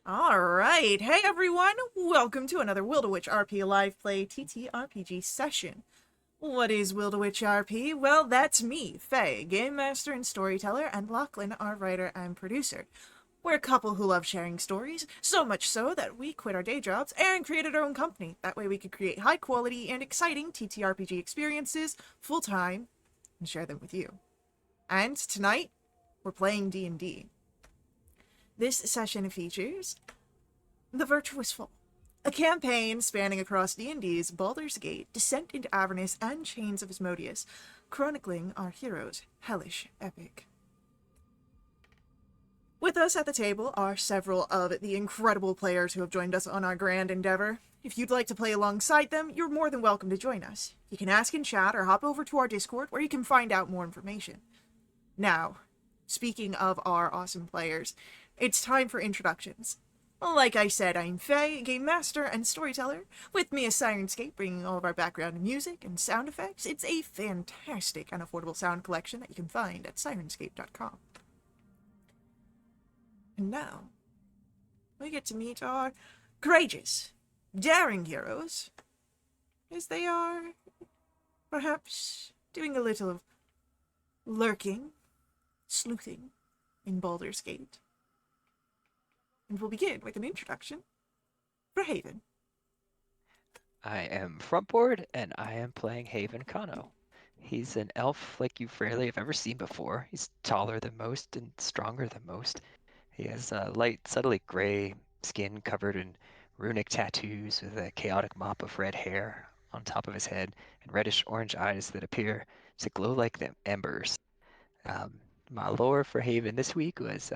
Alright, hey everyone! Welcome to another Will to Witch RP Live Play TTRPG session. What is Will to Witch RP? Well, that's me, Faye, Game Master and Storyteller, and Lachlan, our writer and producer. We're a couple who love sharing stories, so much so that we quit our day jobs and created our own company. That way we could create high quality and exciting TTRPG experiences full-time and share them with you. And tonight, we're playing D&D. This session features The Virtuous Fall, a campaign spanning across D&D's Baldur's Gate, Descent into Avernus, and Chains of Asmodeus, chronicling our hero's hellish epic. With us at the table are several of the incredible players who have joined us on our grand endeavor. If you'd like to play alongside them, you're more than welcome to join us. You can ask in chat or hop over to our Discord where you can find out more information. Now, speaking of our awesome players, it's time for introductions. Like I said, I'm Faye, Game Master and Storyteller. With me is Sirenscape, bringing all of our background music and sound effects. It's a fantastic and affordable sound collection that you can find at sirenscape.com. And now, we get to meet our courageous, daring heroes, as they are, perhaps, doing a little of lurking, sleuthing in Baldur's Gate. And we'll begin with an introduction for Haven. I am Frontboard, and I am playing Haven Kano. He's an elf like you rarely have ever seen before. He's taller than most and stronger than most. He has light, subtly gray skin covered in runic tattoos with a chaotic mop of red hair on top of his head and reddish-orange eyes that appear to glow like the embers. My lore for Haven this week was,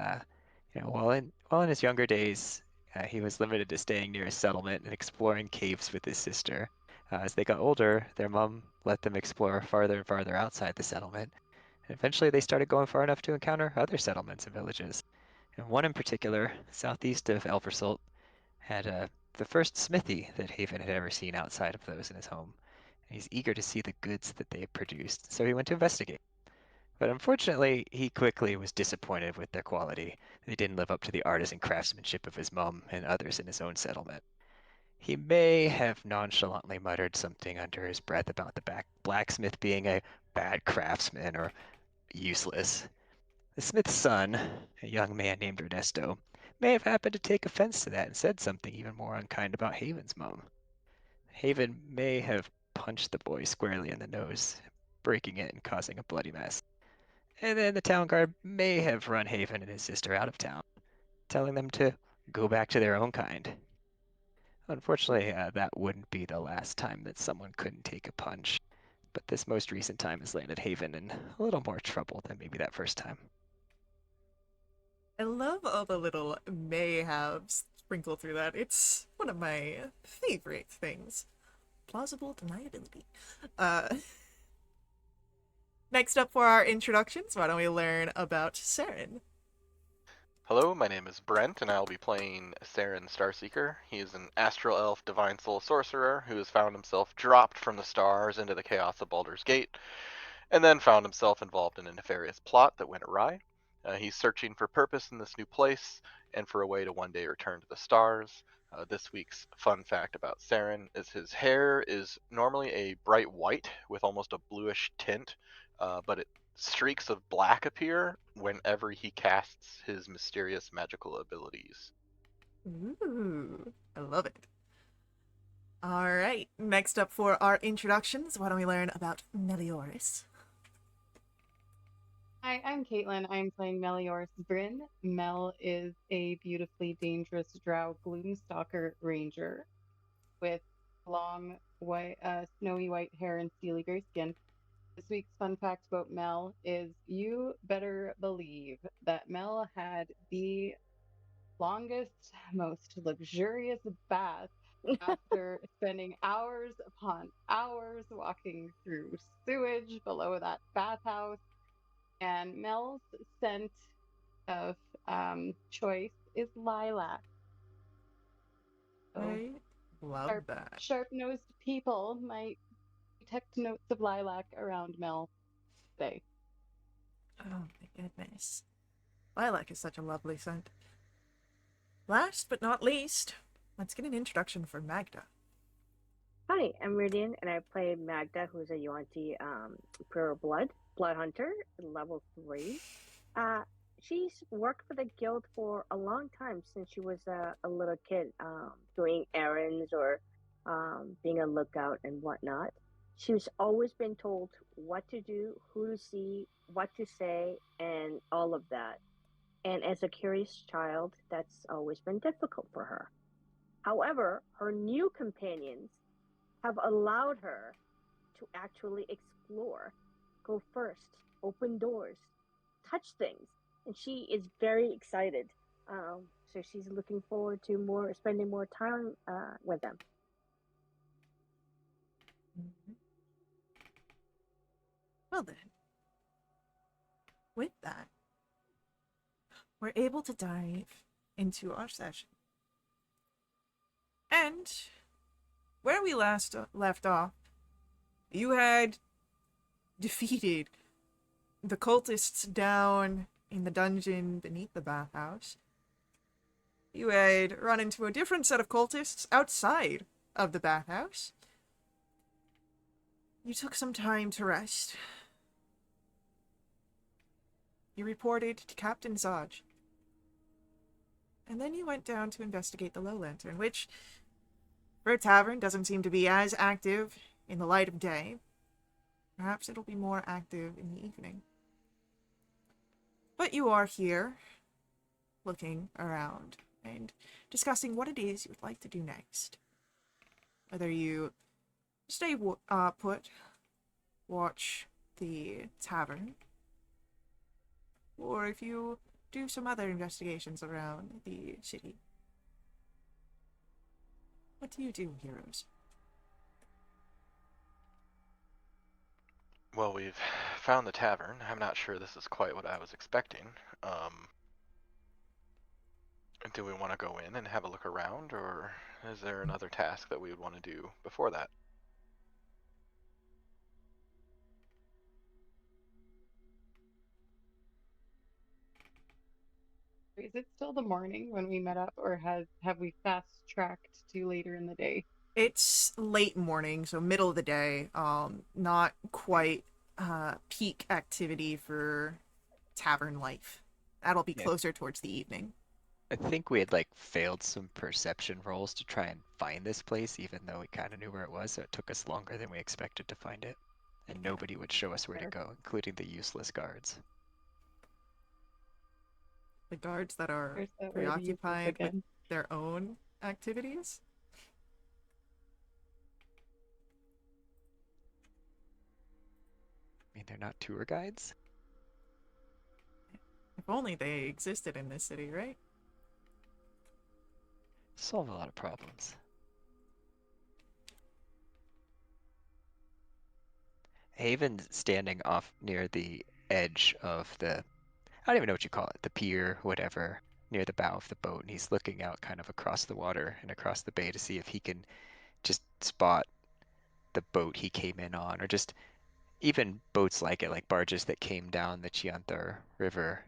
while in his younger days, he was limited to staying near a settlement and exploring caves with his sister. As they got older, their mom let them explore farther and farther outside the settlement, and eventually they started going far enough to encounter other settlements and villages. And one in particular, southeast of Elversalt, had the first smithy that Haven had ever seen outside of those in his home. And he's eager to see the goods that they produced, so he went to investigate. But unfortunately, he quickly was disappointed with their quality. They didn't live up to the artisan craftsmanship of his mom and others in his own settlement. He may have nonchalantly muttered something under his breath about the blacksmith being a bad craftsman or useless. The smith's son, a young man named Ernesto, may have happened to take offense to that and said something even more unkind about Haven's mom. Haven may have punched the boy squarely in the nose, breaking it and causing a bloody mess. And then the town guard may have run Haven and his sister out of town, telling them to go back to their own kind. Unfortunately, that wouldn't be the last time that someone couldn't take a punch, but this most recent time has landed Haven in a little more trouble than maybe that first time. I love all the little mayhaves sprinkled through that. It's one of my favorite things. Plausible deniability. Uh, Next up for our introductions, why don't we learn about Saren? Hello, my name is Brent, and I'll be playing Saren Starseeker. He is an astral elf divine soul sorcerer who has found himself dropped from the stars into the chaos of Baldur's Gate, and then found himself involved in a nefarious plot that went awry. He's searching for purpose in this new place and for a way to one day return to the stars. This week's fun fact about Saren is his hair is normally a bright white with almost a bluish tint, but streaks of black appear whenever he casts his mysterious magical abilities. Ooh, I love it. Alright, next up for our introductions, why don't we learn about Melioris? Hi, I'm Caitlin. I'm playing Melioris Bryn. Mel is a beautifully dangerous drow gloomstalker ranger with long, white, snowy white hair and steely gray skin. This week's fun fact about Mel is you better believe that Mel had the longest, most luxurious bath after spending hours upon hours walking through sewage below that bathhouse. And Mel's scent of choice is lilac. So I love sharp, that. sharp-nosed people might detect notes of lilac around Mel today. Oh my goodness. Lilac is such a lovely scent. last but not least, let's get an introduction for Magda. Hi, I'm Meridian, and I play Magda, who's a Yuan-Ti Pure Blood Hunter, level 3. Uh, she's worked for the guild for a long time since she was a little kid, doing errands or being a lookout and whatnot. She's always been told what to do, who to see, what to say, and all of that. And as a curious child, that's always been difficult for her. However, her new companions have allowed her to actually explore, go first, open doors, touch things, and she is very excited. So she's looking forward to spending more time with them. Mhm. Well then, with that, we're able to dive into our session. And where we last left off, you had defeated the cultists down in the dungeon beneath the bathhouse. You had run into a different set of cultists outside of the bathhouse. You took some time to rest. You reported to Captain Zodge. And then you went down to investigate the Low Lantern, which, for a tavern, doesn't seem to be as active in the light of day. Perhaps it'll be more active in the evening. But you are here, looking around and discussing what it is you would like to do next. Whether you stay put, watch the tavern, or if you do some other investigations around the city. What do you do, heroes? Well, we've found the tavern. I'm not sure this is quite what I was expecting. Do we want to go in and have a look around, or is there another task that we would want to do before that? Is it still the morning when we met up, or have we fast tracked to later in the day? It's late morning, so middle of the day. Not quite peak activity for tavern life. That'll be Yeah. closer towards the evening. I think we had like failed some perception rolls to try and find this place, even though we kind of knew where it was, so it took us longer than we expected to find it. And nobody would show us where to Fair. go, including the useless guards. The guards that are There's that word useless preoccupied with again. their own activities. I mean, they're not tour guides. If only they existed in this city, right? Solve a lot of problems. Haven's standing off near the edge of the, I don't even know what you call it, the pier, whatever, near the bow of the boat, and he's looking out kind of across the water and across the bay to see if he can just spot the boat he came in on, or just even boats like it, like barges that came down the Chianthar River.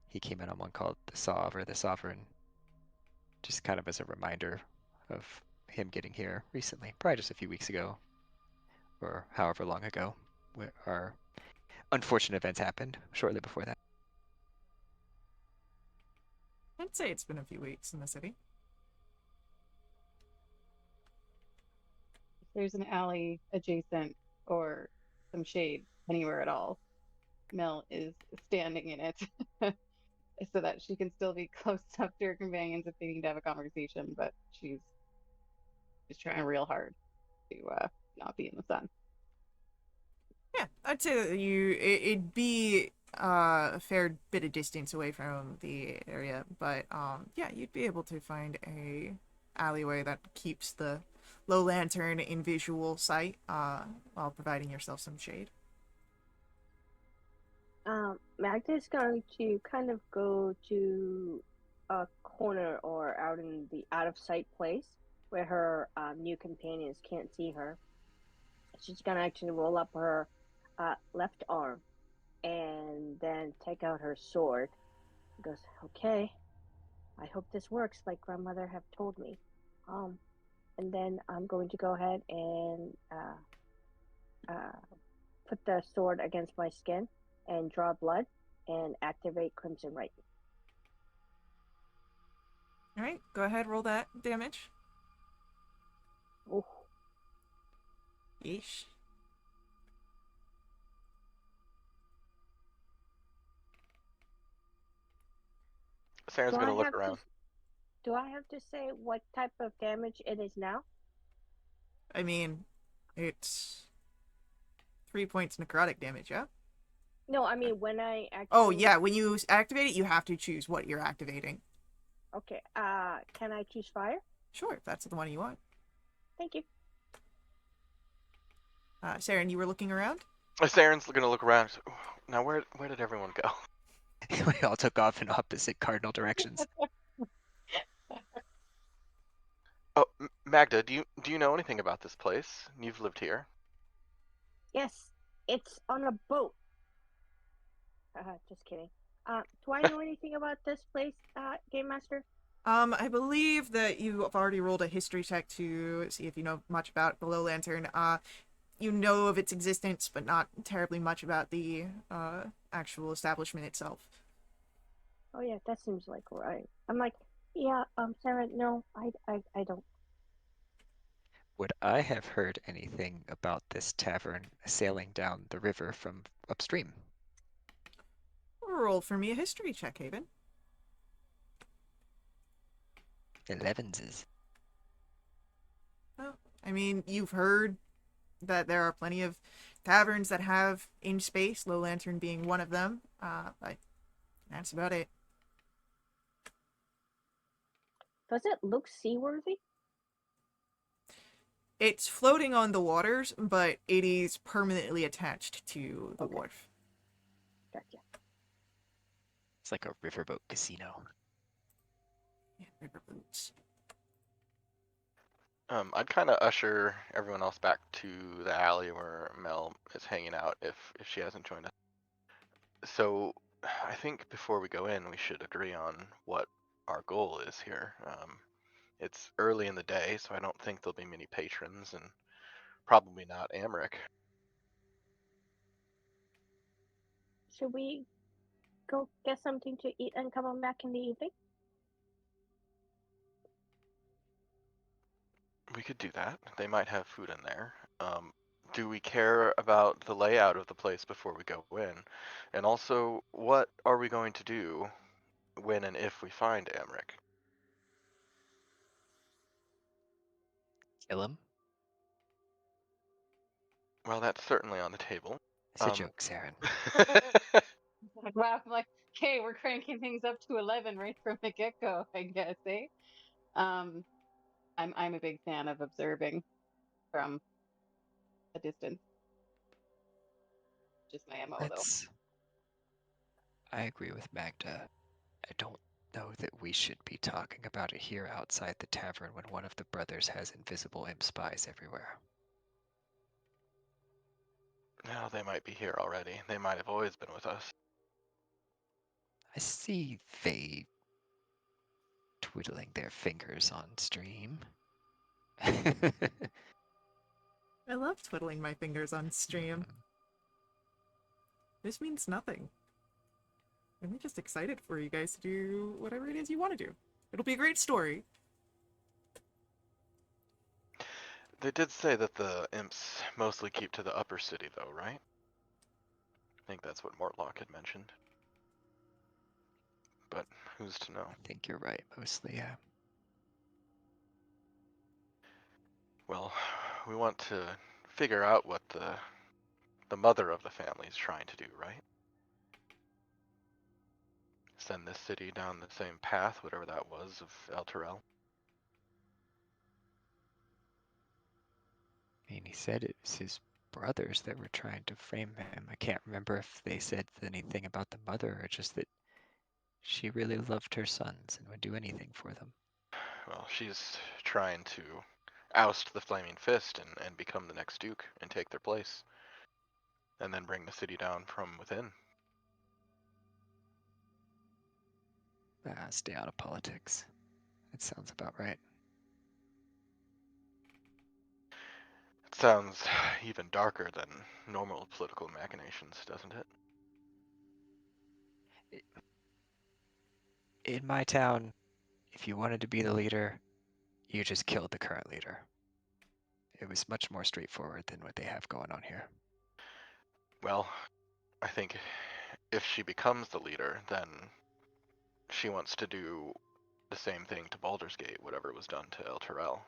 He came in on one called the Sauve or the Sovereign, just kind of as a reminder of him getting here recently, probably just a few weeks ago, or however long ago, where our unfortunate events happened shortly before that. I'd say it's been a few weeks in the city. If there's an alley adjacent or some shade anywhere at all, Mel is standing in it so that she can still be close up to her companions if they need to have a conversation, but she's trying real hard to not be in the sun. Yeah, I'd say that it'd be a fair bit of distance away from the area, but yeah, you'd be able to find a alleyway that keeps the low lantern in visual sight while providing yourself some shade. Magda is going to kind of go to a corner or out in the out of sight place where her new companions can't see her. She's gonna actually roll up her left arm and then take out her sword. She goes, okay, I hope this works like grandmother have told me. And then I'm going to go ahead and uh, put the sword against my skin and draw blood and activate Crimson Right. All right, go ahead, roll that damage. Ooh. Yeesh. Saren's Do I gonna look have to? around. Do I have to say what type of damage it is now? I mean, it's 3 points necrotic damage, yeah? No, I mean when I actually. Oh, yeah, when you activate it, you have to choose what you're activating. Okay. Can I choose fire? Sure, if that's the one you want. Thank you. Saren, you were looking around? Saren's gonna look around. Now, where did everyone go? We all took off in opposite cardinal directions. Oh, Magda, do you know anything about this place? You've lived here. Yes, it's on a boat. Just kidding. Do I know anything about this place, Game Master? I believe that you have already rolled a history check to see if you know much about Below Lantern. You know of its existence, but not terribly much about the actual establishment itself. Oh yeah, that seems like right. I'm like, yeah, Sarah, no, I don't. Would I have heard anything about this tavern sailing down the river from upstream? Roll for me a history check, Haven. 11s. Well, I mean, you've heard that there are plenty of taverns that have in space, Low Lantern being one of them. But that's about it. Does it look seaworthy? It's floating on the waters, but it is permanently attached to the Okay. wharf. Gotcha. It's like a riverboat casino. Yeah, river boots. I'd kind of usher everyone else back to the alley where Mel is hanging out if she hasn't joined us. So, I think before we go in, we should agree on what our goal is here. It's early in the day, so I don't think there'll be many patrons, and probably not Amric. Should we go get something to eat and come back in the evening? We could do that. They might have food in there. Do we care about the layout of the place before we go in? And also, what are we going to do when and if we find Amric? Kill him? Well, that's certainly on the table. It's a joke, Saren. Like, wow, I'm like, okay, we're cranking things up to 11 right from the get-go, I guess, eh? I'm a big fan of observing from a distance. Just my MO though. I agree with Magda. I don't know that we should be talking about it here outside the tavern when one of the brothers has invisible imp spies everywhere. Now they might be here already. They might have always been with us. I see they twiddling their fingers on stream. I love twiddling my fingers on stream. This means nothing. I'm just excited for you guys to do whatever it is you want to do. It'll be a great story. They did say that the imps mostly keep to the upper city, though, right? I think that's what Mortlock had mentioned. But who's to know? I think you're right, mostly, yeah. Well, we want to figure out what the mother of the family is trying to do, right? Send this city down the same path, whatever that was, of El Terrell. I mean, he said it was his brothers that were trying to frame him. I can't remember if they said anything about the mother or just that she really loved her sons and would do anything for them. Well, she's trying to oust the Flaming Fist and become the next Duke and take their place. And then bring the city down from within. Stay out of politics. That sounds about right. It sounds even darker than normal political machinations, doesn't it? In my town, if you wanted to be the leader, you just killed the current leader. It was much more straightforward than what they have going on here. Well, I think if she becomes the leader, then she wants to do the same thing to Baldur's Gate, whatever was done to El Terrell.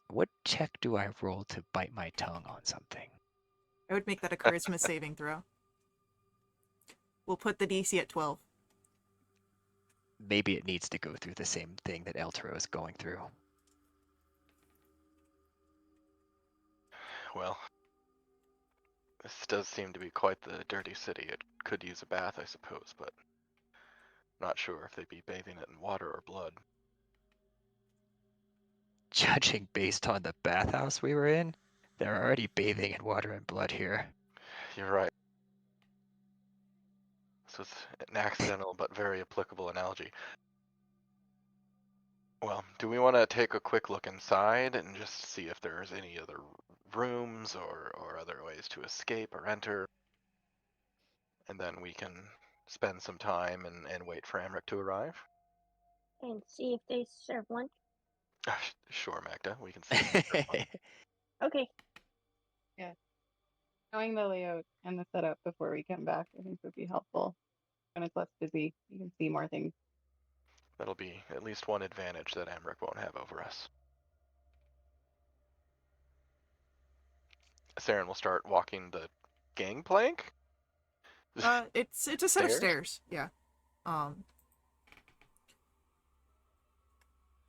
What check do I roll to bite my tongue on something? I would make that a charisma saving throw. We'll put the DC at 12. Maybe it needs to go through the same thing that Eltero is going through. Well, this does seem to be quite the dirty city. It could use a bath, I suppose, but not sure if they'd be bathing it in water or blood. Judging based on the bathhouse we were in, they're already bathing in water and blood here. You're right. This was an accidental but very applicable analogy. Well, do we want to take a quick look inside and just see if there's any other rooms or other ways to escape or enter? And then we can spend some time and wait for Amric to arrive? And see if they serve lunch. Sure, Magda, we can see if they serve lunch. Okay. Knowing the layout and the setup before we come back, I think would be helpful. When it's less busy, you can see more things. That'll be at least one advantage that Amric won't have over us. Saren will start walking the gangplank? It's a set of stairs. Yeah.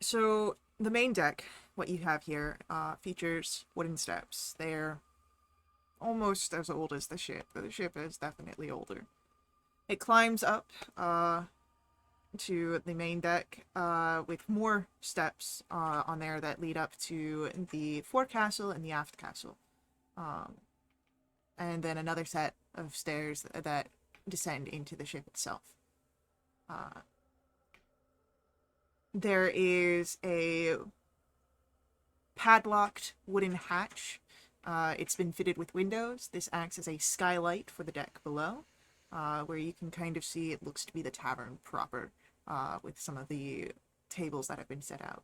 So the main deck, what you have here, features wooden steps. They're almost as old as the ship, but the ship is definitely older. It climbs up to the main deck with more steps on there that lead up to the forecastle and the aft castle. And then another set of stairs that descend into the ship itself. There is a padlocked wooden hatch. It's been fitted with windows. This acts as a skylight for the deck below, where you can kind of see it looks to be the tavern proper, with some of the tables that have been set out.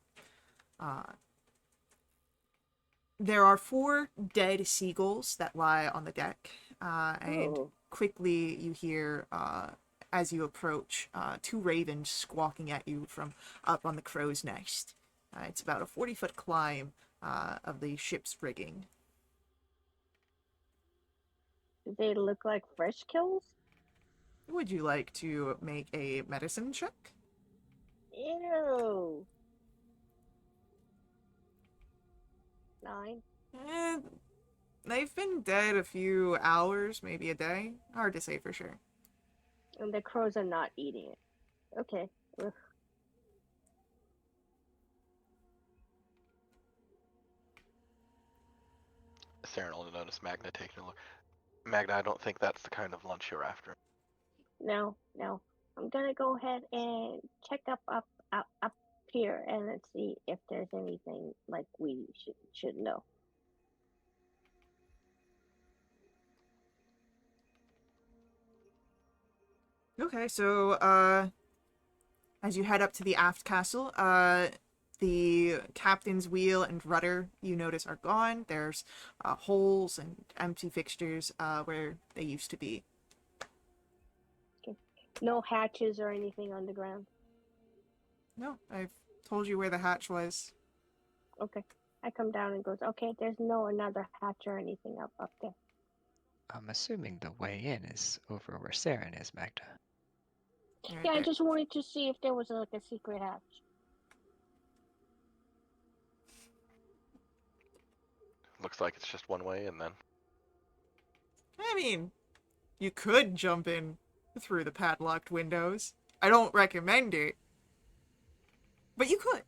There are 4 dead seagulls that lie on the deck, and quickly you hear, as you approach, 2 ravens squawking at you from up on the crow's nest. It's about a 40-foot climb of the ship's rigging. Do they look like fresh kills? Would you like to make a medicine check? Ew. 9. They've been dead a few hours, maybe a day. Hard to say for sure. And the crows are not eating it. Okay. Ugh. Saren will notice Magda taking a look. Magda, I don't think that's the kind of lunch you're after. No. I'm gonna go ahead and check up here and let's see if there's anything like we should know. Okay, so as you head up to the aft castle, the captain's wheel and rudder you notice are gone. There's holes and empty fixtures where they used to be. Okay. No hatches or anything on the ground. No, I've told you where the hatch was. Okay. I come down and goes, okay, there's no another hatch or anything up there. I'm assuming the way in is over where Saren is, Magda. Right Yeah, I there. just wanted to see if there was like a secret hatch. Looks like it's just one way, and then I mean, you could jump in through the padlocked windows. I don't recommend it, but you could.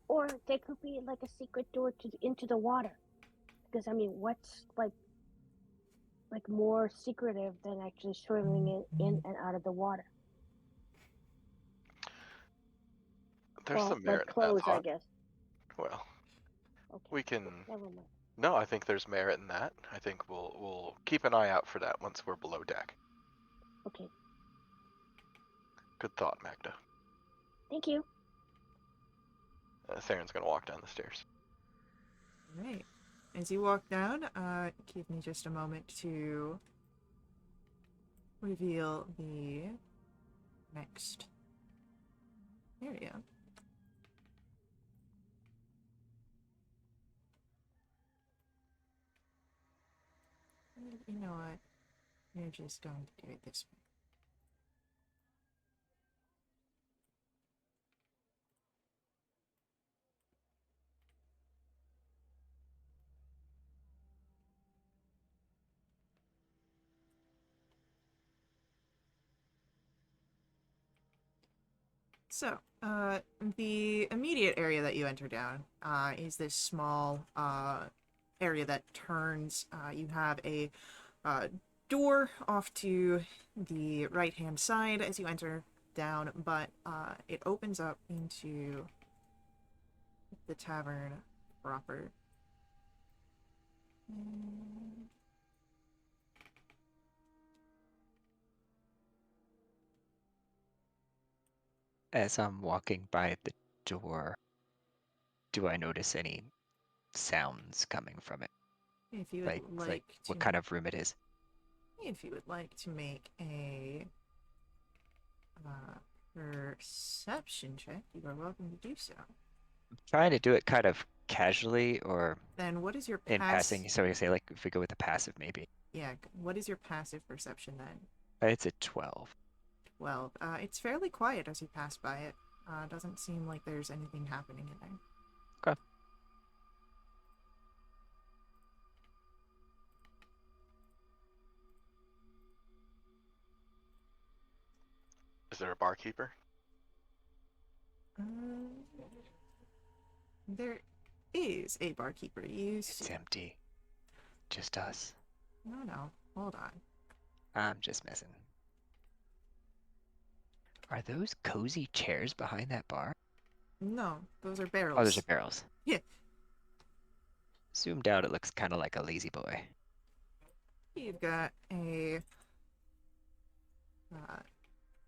Or there could be like a secret door into the water. Because I mean, what's like like more secretive than actually swimming in and out of the water. There's Well, some like merit in that clothes, I thought. guess. Well, Okay. we can. Never mind. No, I think there's merit in that. I think we'll keep an eye out for that once we're below deck. Okay. Good thought, Magda. Thank you. Theron's gonna walk down the stairs. Right. As you walk down, give me just a moment to reveal the next area. You know what? You're just going to do it this way. So, the immediate area that you enter down is this small area that turns. You have a door off to the right-hand side as you enter down, but it opens up into the tavern proper. As I'm walking by the door, do I notice any sounds coming from it? If you would Like what kind of room it is? if you would like to make a perception check, you are welcome to do so. I'm trying to do it kind of casually or Then what is your in passing. So I say like if we go with the passive, maybe. Yeah, what is your passive perception then? It's a 12. 12. It's fairly quiet as you pass by it. Doesn't seem like there's anything happening in there. Okay. Is there a barkeeper? There is a barkeeper. It's empty. Just us. No, hold on. I'm just messing. Are those cozy chairs behind that bar? No, those are barrels. Oh, those are barrels. Yeah. Zoomed out, it looks kind of like a lazy boy. You've got a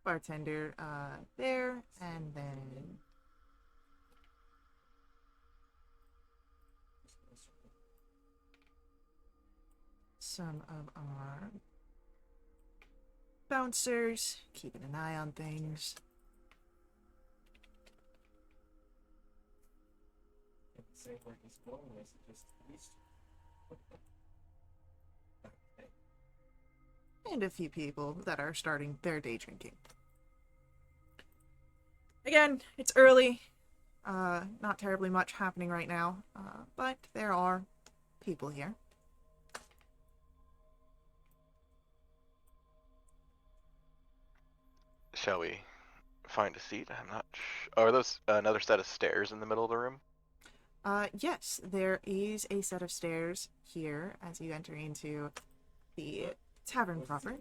bartender there, and then some of our bouncers keeping an eye on things. And a few people that are starting their day drinking. Again, it's early. Not terribly much happening right now, but there are people here. Shall we find a seat? I'm not sure. Are those another set of stairs in the middle of the room? Yes, there is a set of stairs here as you enter into the tavern proper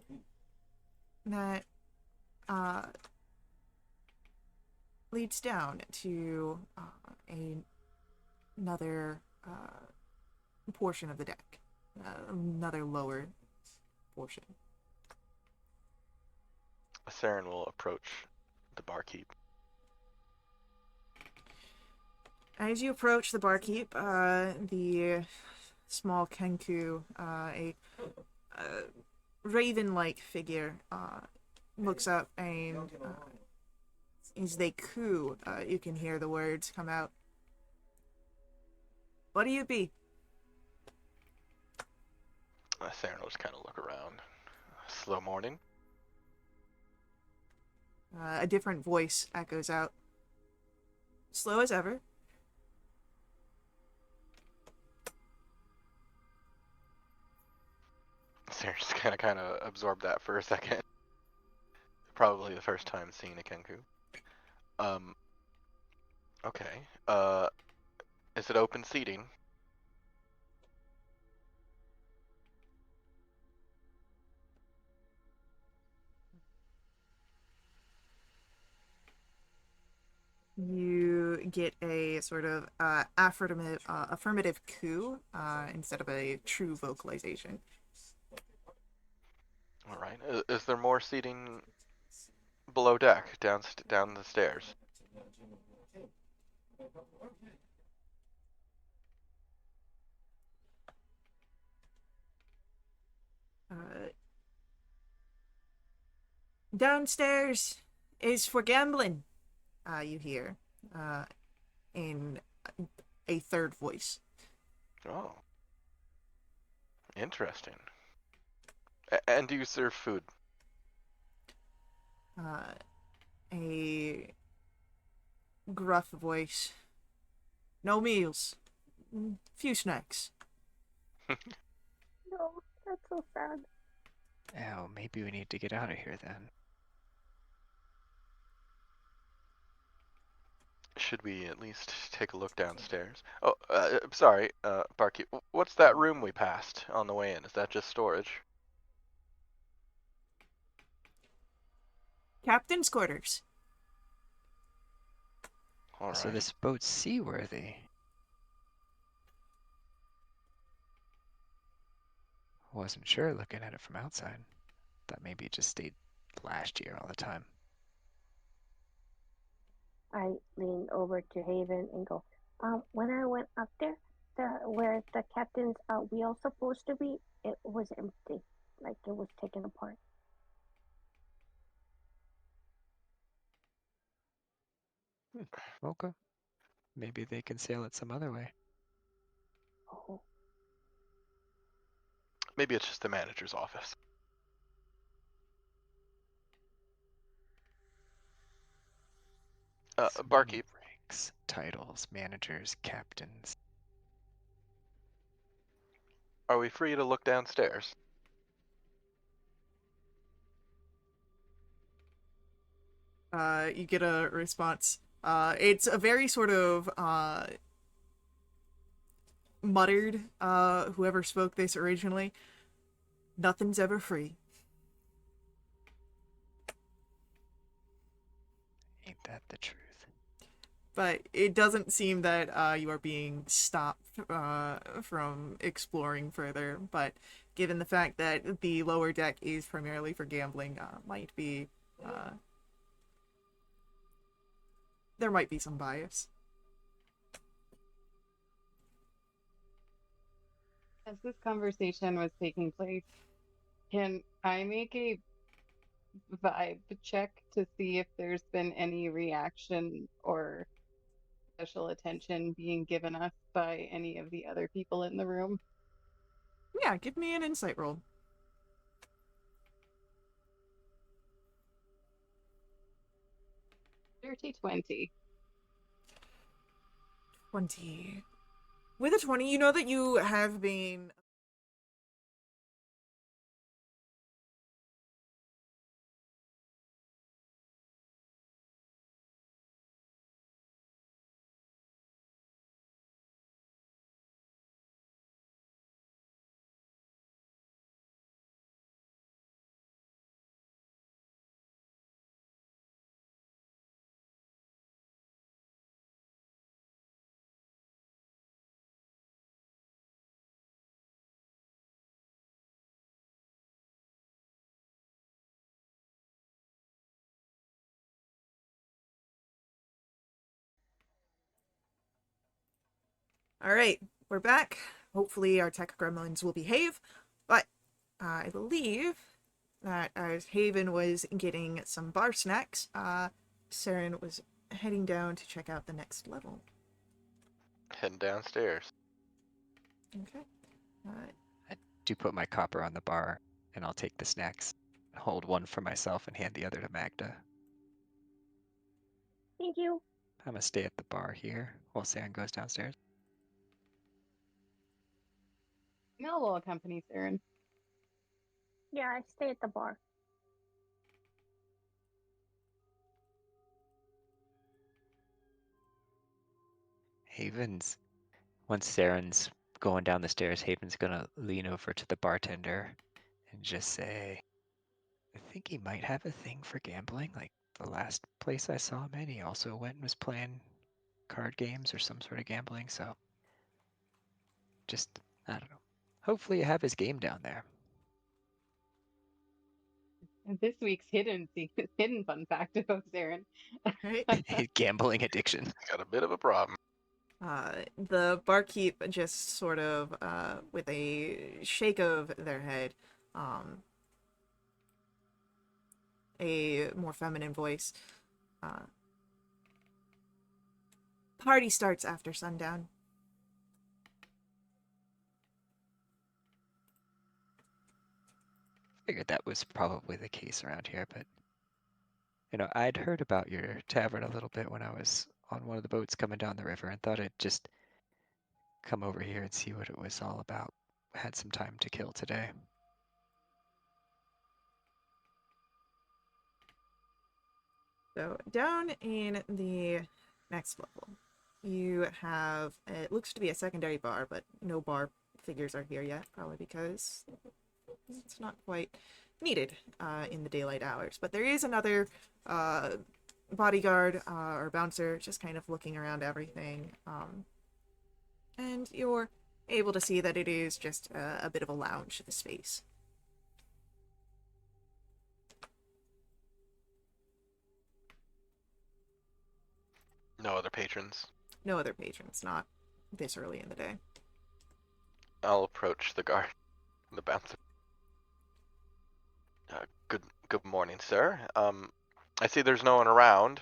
that leads down to another portion of the deck, another lower portion. Saren will approach the barkeep. As you approach the barkeep, the small Kenku, a raven-like figure, looks up and as they coo, you can hear the words come out. What do you be? Saren will just kind of look around. Slow morning. A different voice echoes out. Slow as ever. Saren just kind of absorbed that for a second. Probably the first time seeing a Kenku. Okay. Is it open seating? You get a sort of affirmative coo instead of a true vocalization. All right. Is there more seating below deck, down the stairs? Uh, Downstairs is for gambling, you hear in a third voice. Oh, interesting. And do you serve food? A gruff voice. No meals. Few snacks. No, that's so sad. Oh, maybe we need to get out of here then. Should we at least take a look downstairs? Oh, sorry, Barkeep. What's that room we passed on the way in? Is that just storage? Captain's quarters. All So right. this boat's seaworthy. Wasn't sure looking at it from outside. Thought maybe it just stayed last year all the time. I lean over to Haven and go, when I went up there, where the captain's wheel's supposed to be, it was empty. Like it was taken apart. Okay. Maybe they can sail it some other way. Oh, Maybe it's just the manager's office. So many Barkeep, ranks, titles, managers, captains. are we free to look downstairs? You get a response. It's a very sort of muttered, whoever spoke this originally. Nothing's ever free. Ain't that the truth? But it doesn't seem that you are being stopped from exploring further. But given the fact that the lower deck is primarily for gambling, might be there might be some bias. As this conversation was taking place, can I make a vibe check to see if there's been any reaction or special attention being given us by any of the other people in the room? Yeah, give me an insight roll. Dirty 20. 20. With a 20, you know that you have been all right, we're back. Hopefully our tech gremlins will behave. But I believe that as Haven was getting some bar snacks, Saren was heading down to check out the next level. Heading downstairs. Okay. I do put my copper on the bar, and I'll take the snacks. Hold one for myself and hand the other to Magda. thank you. I'm gonna stay at the bar here while Saren goes downstairs. Mel will accompany Saren. Yeah, I stay at the bar. Haven's Once Saren's going down the stairs, Haven's gonna lean over to the bartender and just say, I think he might have a thing for gambling. Like, The last place I saw him in, he also went and was playing card games or some sort of gambling, so just, I don't know. Hopefully you have his game down there. And this week's hidden fun fact about Zarin. Right? His gambling addiction. Got a bit of a problem. The barkeep just sort of, with a shake of their head, a more feminine voice, party starts after sundown. Figured that was probably the case around here, but I'd heard about your tavern a little bit when I was on one of the boats coming down the river and thought I'd just come over here and see what it was all about. Had some time to kill today. So down in the next level, you have, it looks to be a secondary bar, but no bar figures are here yet, probably because it's not quite needed in the daylight hours. But there is another bodyguard or bouncer just kind of looking around everything. And you're able to see that it is just a bit of a lounge space. No other patrons. No other patrons, not this early in the day. I'll approach the guard, the bouncer. Good morning, sir. I see there's no one around.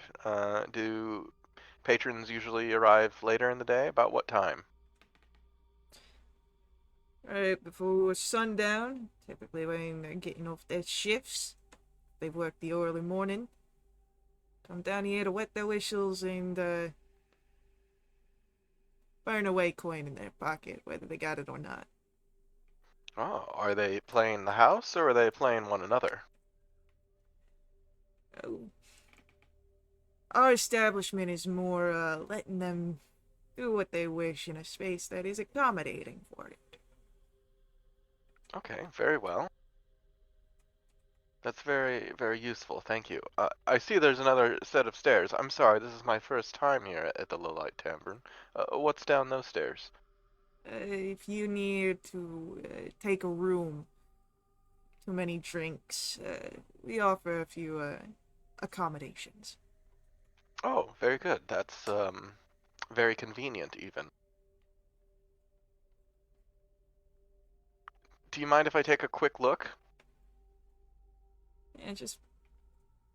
Do patrons usually arrive later in the day? About what time? Right before sundown, typically when they're getting off their shifts. They've worked the early morning. Come down here to wet their whistles and burn away coin in their pocket, whether they got it or not. Oh, are they playing the house or are they playing one another? Oh. Our establishment is more letting them do what they wish in a space that is accommodating for it. Okay, very well. That's very, very useful. Thank you. I see there's another set of stairs. I'm sorry, this is my first time here at the Lowlight Tavern. What's down those stairs? If you need to take a room, too many drinks, we offer a few accommodations. Oh, very good. That's very convenient even. Do you mind if I take a quick look? And just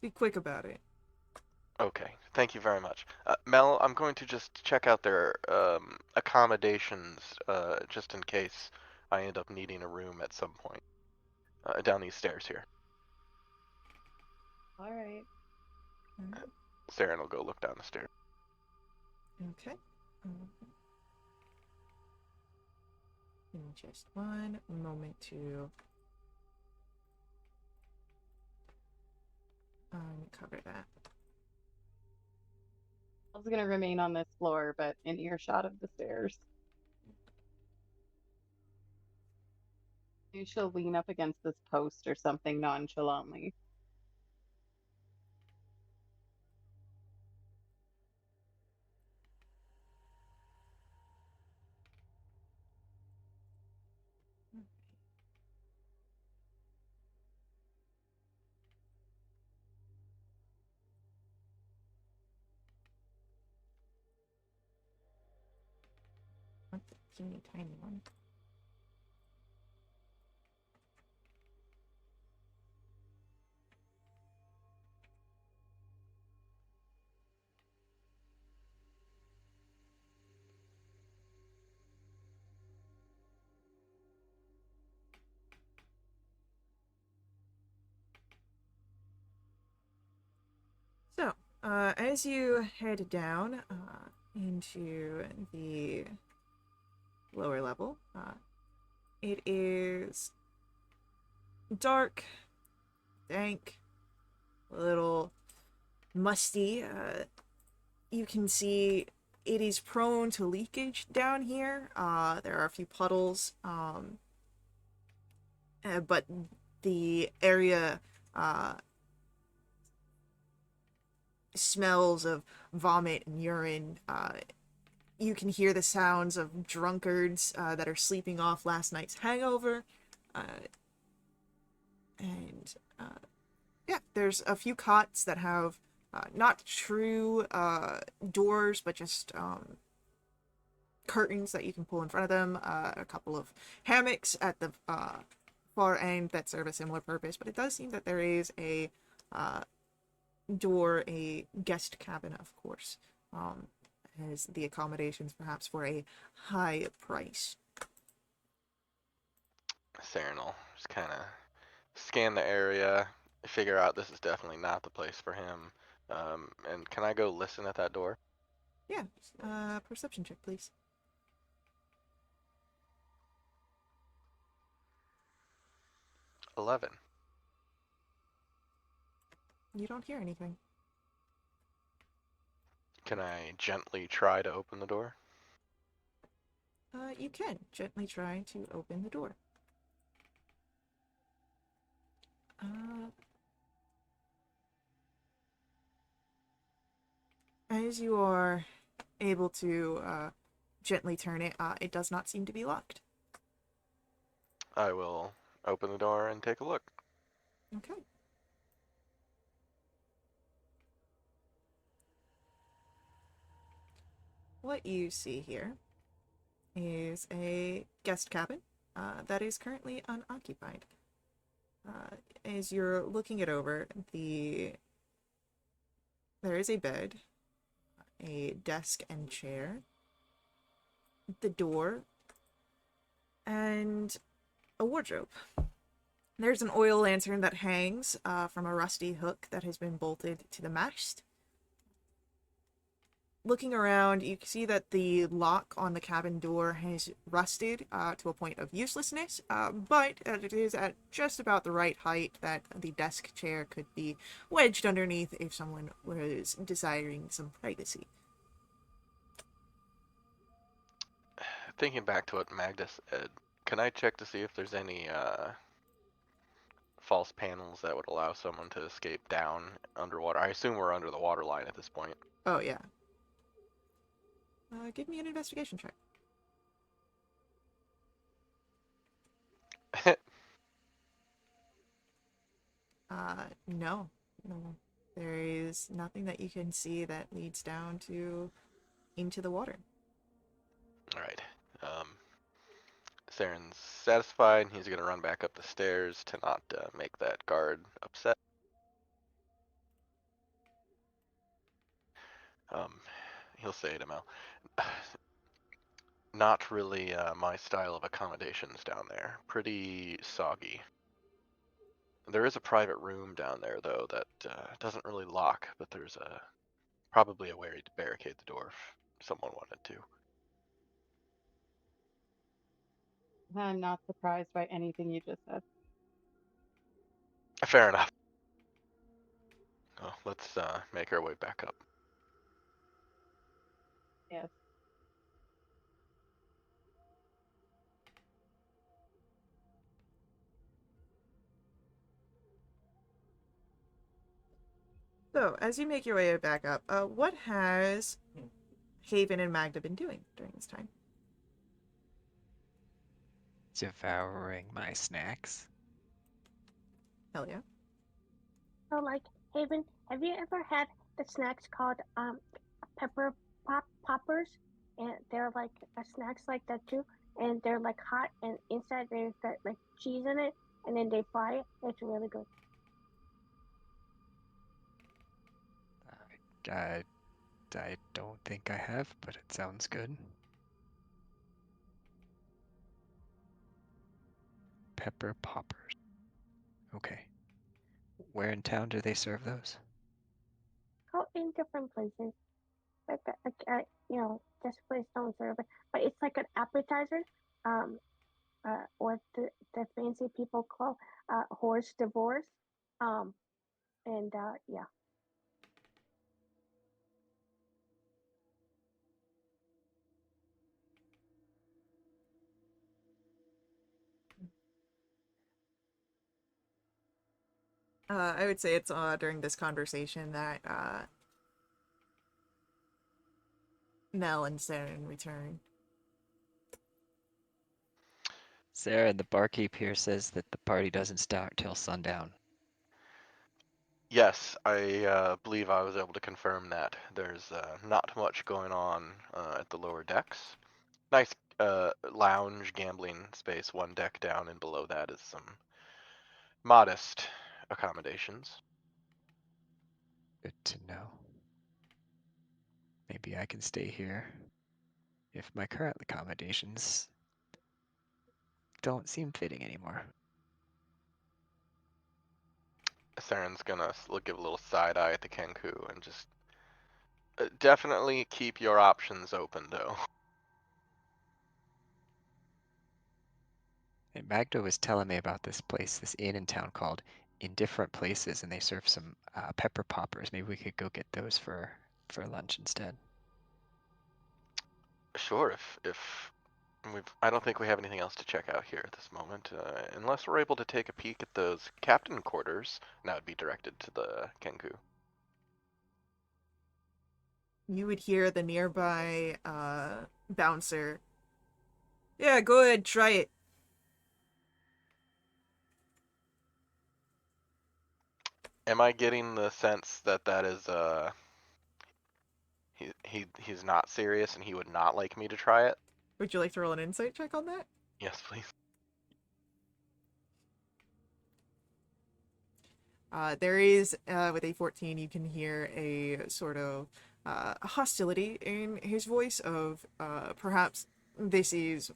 be quick about it. Okay, thank you very much. Mel, I'm going to just check out their accommodations just in case I end up needing a room at some point down these stairs here. All right. Saren will go look down the stairs. Okay. Give me just one moment to cover that. I was gonna remain on this floor, but in earshot of the stairs. Maybe she'll lean up against this post or something nonchalantly. What's the teeny tiny one? So, as you head down into the lower level, it is dark, dank, a little musty. You can see it is prone to leakage down here. There are a few puddles, but the area smells of vomit and urine. You can hear the sounds of drunkards that are sleeping off last night's hangover. And yeah, there's a few cots that have not true doors, but just curtains that you can pull in front of them. A couple of hammocks at the far end that serve a similar purpose, but it does seem that there is a door, a guest cabin, of course, as the accommodations perhaps for a high price. Saren will just kind of scan the area, figure out this is definitely not the place for him. And can I go listen at that door? Yeah, perception check, please. 11. You don't hear anything. Can I gently try to open the door? You can gently try to open the door. As you are able to gently turn it, it does not seem to be locked. I will open the door and take a look. Okay. What you see here is a guest cabin that is currently unoccupied. As you're looking it over, there is a bed, a desk and chair, the door, and a wardrobe. There's an oil lantern that hangs from a rusty hook that has been bolted to the mast. Looking around, you can see that the lock on the cabin door has rusted to a point of uselessness, but it is at just about the right height that the desk chair could be wedged underneath if someone was desiring some privacy. Thinking back to what Magda said, can I check to see if there's any false panels that would allow someone to escape down underwater? I assume we're under the water line at this point. Oh, yeah. Give me an investigation check. No. No. There is nothing that you can see that leads down to into the water. Alright. Saren's satisfied. He's going to run back up the stairs to not make that guard upset. He'll say to Mel, not really my style of accommodations down there. Pretty soggy. There is a private room down there, though, that doesn't really lock, but there's probably a way to barricade the door if someone wanted to. I'm not surprised by anything you just said. Fair enough. Well, let's make our way back up. Yes. So, as you make your way back up, what has Haven and Magda been doing during this time? Devouring my snacks. Hell yeah. So, like, Haven, have you ever had the snacks called pepper poppers? And they're like snacks like that too, and they're like hot, and inside there's got like cheese in it, and then they fry it. It's really good. I don't think I have, but it sounds good. Pepper poppers. Okay. Where in town do they serve those? Oh, in different places. This place don't serve it, but it's like an appetizer. What the fancy people call horse divorce. Um, and yeah. I would say it's during this conversation that Mel and Saren return. Sarah, the barkeep here says that the party doesn't start till sundown. Yes, I believe I was able to confirm that. There's not much going on at the lower decks. Nice lounge gambling space one deck down, and below that is some modest accommodations. Good to know. Maybe I can stay here if my current accommodations don't seem fitting anymore. Saren's gonna give a little side eye at the Kenku and just definitely keep your options open, though. And Magda was telling me about this place, this inn in town called Indifferent Places, and they serve some pepper poppers. Maybe we could go get those for lunch instead. Sure, if I don't think we have anything else to check out here at this moment, unless we're able to take a peek at those captain quarters. And that would be directed to the Kenku. You would hear the nearby bouncer. Yeah, go ahead, try it. Am I getting the sense that that is he's not serious and he would not like me to try it? Would you like to roll an insight check on that? Yes, please. There is, with a 14, you can hear a sort of hostility in his voice of perhaps this is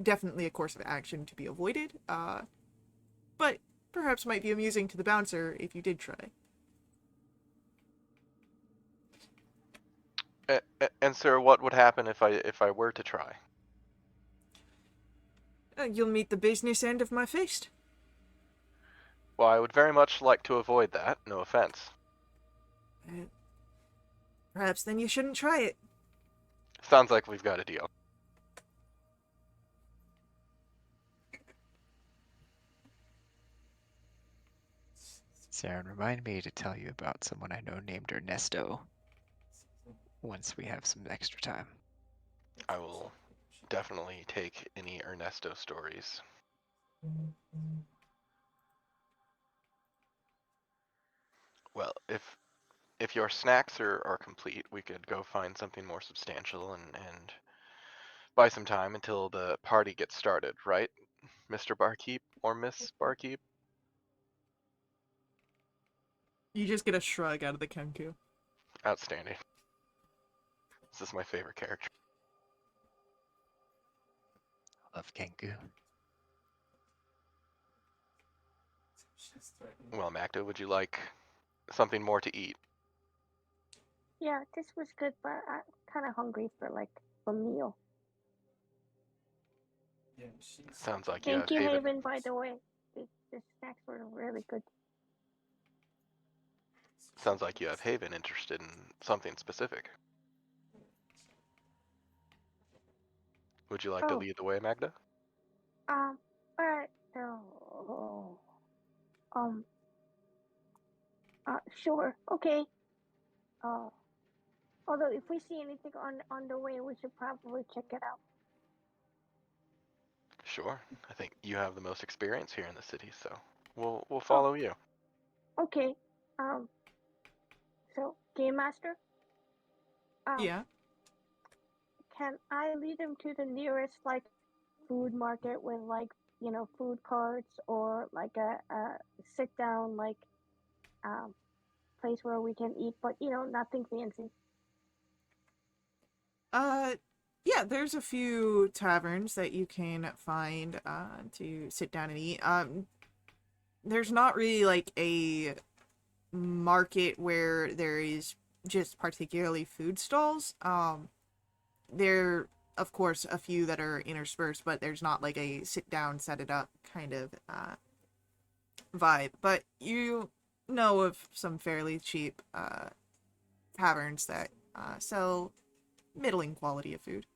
definitely a course of action to be avoided, but perhaps might be amusing to the bouncer if you did try. And sir, what would happen if I were to try? You'll meet the business end of my fist. Well, I would very much like to avoid that. No offense. Perhaps then you shouldn't try it. Sounds like we've got a deal. Saren, remind me to tell you about someone I know named Ernesto once we have some extra time. I will definitely take any Ernesto stories. Well, if your snacks are complete, we could go find something more substantial and buy some time until the party gets started, right, Mr. Barkeep or Miss Barkeep? You just get a shrug out of the Kenku. Outstanding. This is my favorite character. Love Kenku. Well, Magda, would you like something more to eat? Yeah, this was good, but I'm kind of hungry for like a meal. Sounds like you have Thank you, Haven. Haven, by the way. The snacks were really good. Sounds like you have Haven interested in something specific. Would you like to Oh. lead the way, Magda? Alright, so, um, sure, okay. Although if we see anything on the way, we should probably check it out. Sure. I think you have the most experience here in the city, so we'll follow you. Okay. So Game Master, Yeah. can I lead him to the nearest like food market with like food carts or like a sit down like place where we can eat, but nothing fancy. Yeah, there's a few taverns that you can find to sit down and eat. There's not really like a market where there is just particularly food stalls. There, of course, a few that are interspersed, but there's not like a sit down, set it up kind of vibe. But you know of some fairly cheap taverns that sell middling quality of food.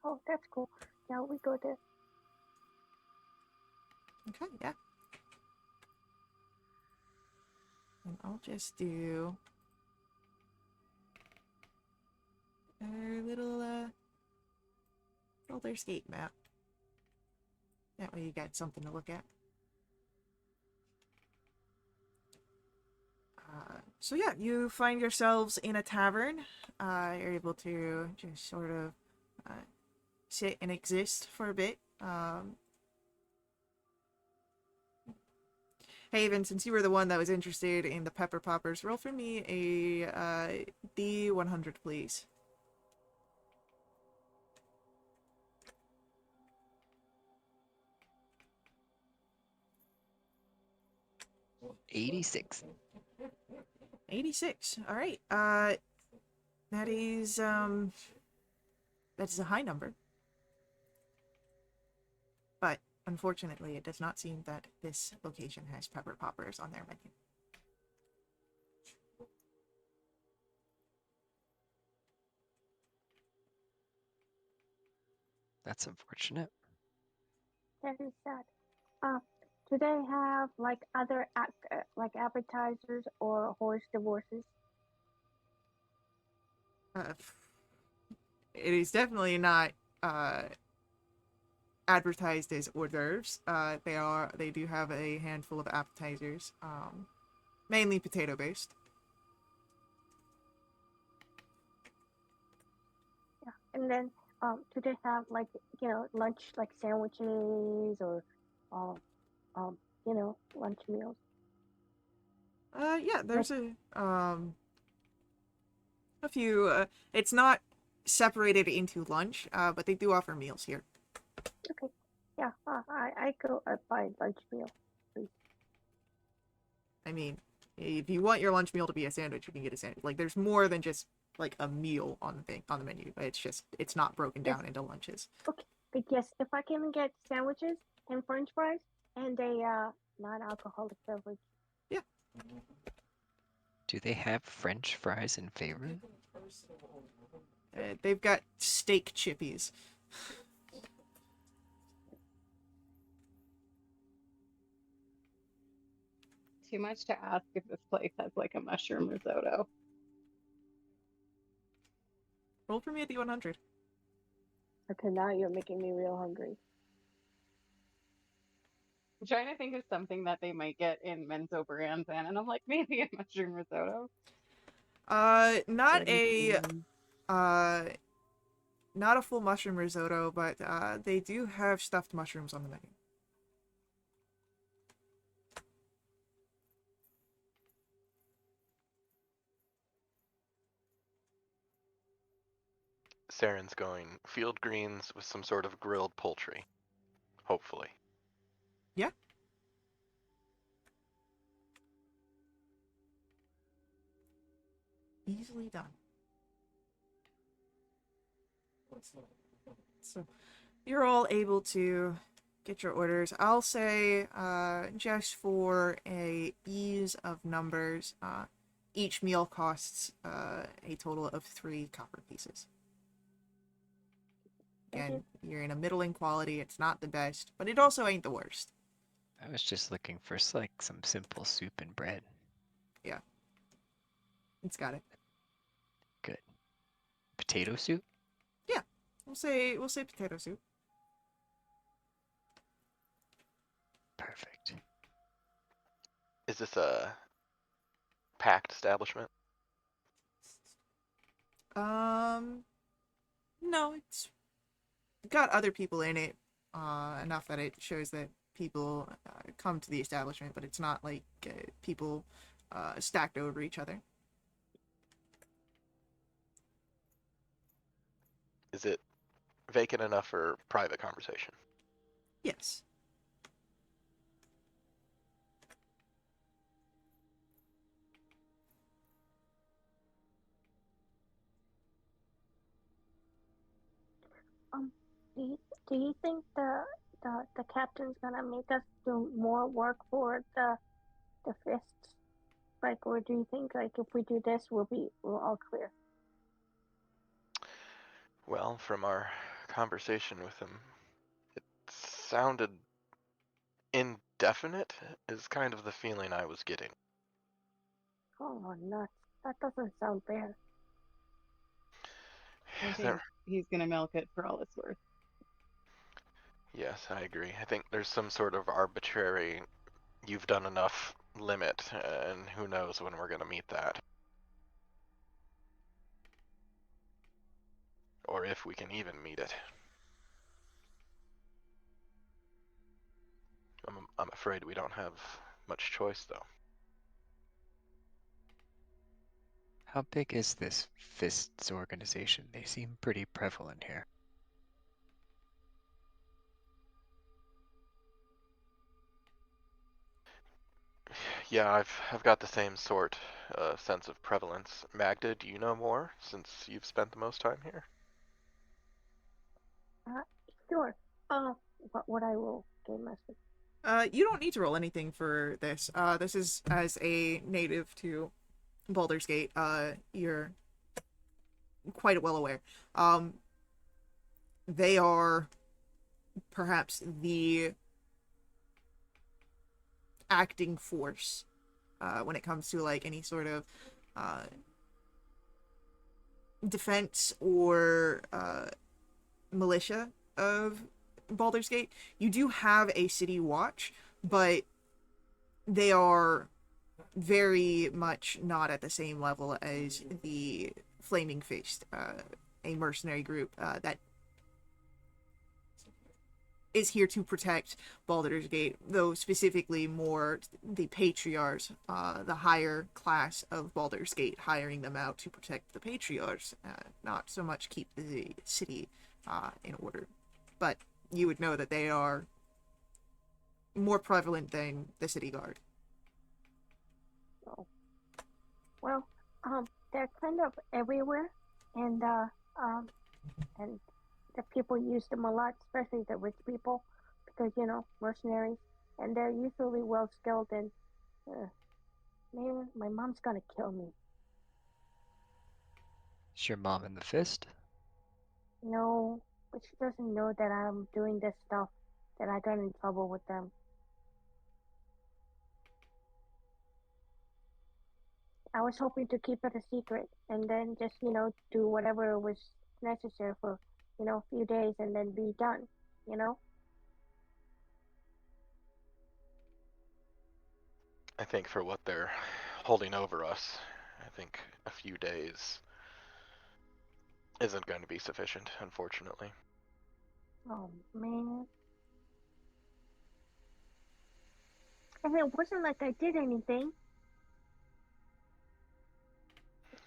Oh, that's cool. Now we go there. Okay, yeah. And I'll just do Baldur's Gate map. That way you got something to look at. So yeah, you find yourselves in a tavern. You're able to just sort of sit and exist for a bit. Haven, since you were the one that was interested in the pepper poppers, roll for me a D100, please. '86. 86. All right. That is a high number. But unfortunately, it does not seem that this location has pepper poppers on their menu. That's unfortunate. That is sad. Do they have like other like appetizers or horse divorces? It is definitely not advertised as hors d'oeuvres. They do have a handful of appetizers, mainly potato based. Yeah, and then do they have like lunch like sandwiches or lunch meals? Yeah, there's a few. It's not separated into lunch, but they do offer meals here. Okay, yeah, I go buy lunch meal, please. I mean, if you want your lunch meal to be a sandwich, you can get a sandwich. Like, there's more than just like a meal on the menu. It's not broken down into lunches. Okay, but yes, if I can get sandwiches and French fries and a non-alcoholic beverage. Yeah. Do they have French fries in favor? They've got steak chippies. Too much to ask if this place has like a mushroom risotto. Roll for me at D100. Okay, now you're making me real hungry. I'm trying to think of something that they might get in Menzo Branzan, and I'm like, maybe a mushroom risotto. Not a full mushroom risotto, but they do have stuffed mushrooms on the menu. Saren's going field greens with some sort of grilled poultry. Hopefully. Yeah. Easily done. So you're all able to get your orders. I'll say, just for a ease of numbers, each meal costs a total of 3 copper pieces. Again, you're in a middling quality. It's not the best, but it also ain't the worst. I was just looking for like some simple soup and bread. Yeah. It's got it. Good. Potato soup? Yeah. We'll say potato soup. Perfect. Is this a packed establishment? No, it's got other people in it, enough that it shows that people come to the establishment, but it's not like people stacked over each other. Is it vacant enough for private conversation? Yes. Do you think the captain's gonna make us do more work for the fists? Like, or do you think like if we do this, we're all clear? Well, from our conversation with him, it sounded indefinite, is kind of the feeling I was getting. Oh, nuts! That doesn't sound fair. I think he's gonna milk it for all it's worth. Yes, I agree. I think there's some sort of arbitrary, you've done enough limit, and who knows when we're going to meet that. Or if we can even meet it. I'm afraid we don't have much choice, though. How big is this Fists organization? They seem pretty prevalent here. Yeah, I've got the same sort sense of prevalence. Magda, do you know more since you've spent the most time here? Uh, sure. What I will game master. You don't need to roll anything for this. This is as a native to Baldur's Gate. You're quite well aware. They are perhaps the acting force when it comes to like any sort of uh, defense or militia of Baldur's Gate. You do have a city watch, but they are very much not at the same level as the Flaming Fist, a mercenary group that is here to protect Baldur's Gate, though specifically more the patriarchs, the higher class of Baldur's Gate, hiring them out to protect the patriarchs, not so much keep the city in order. But you would know that they are more prevalent than the city guard. So, well, they're kind of everywhere, and um, and the people use them a lot, especially the rich people, because mercenaries, and they're usually well skilled. And man, my mom's gonna kill me. Is your mom in the Fist? No, but she doesn't know that I'm doing this stuff, that I got in trouble with them. I was hoping to keep it a secret and then just, do whatever was necessary for, a few days and then be done, you know? I think for what they're holding over us, I think a few days isn't going to be sufficient, unfortunately. Oh, man. And it wasn't like I did anything.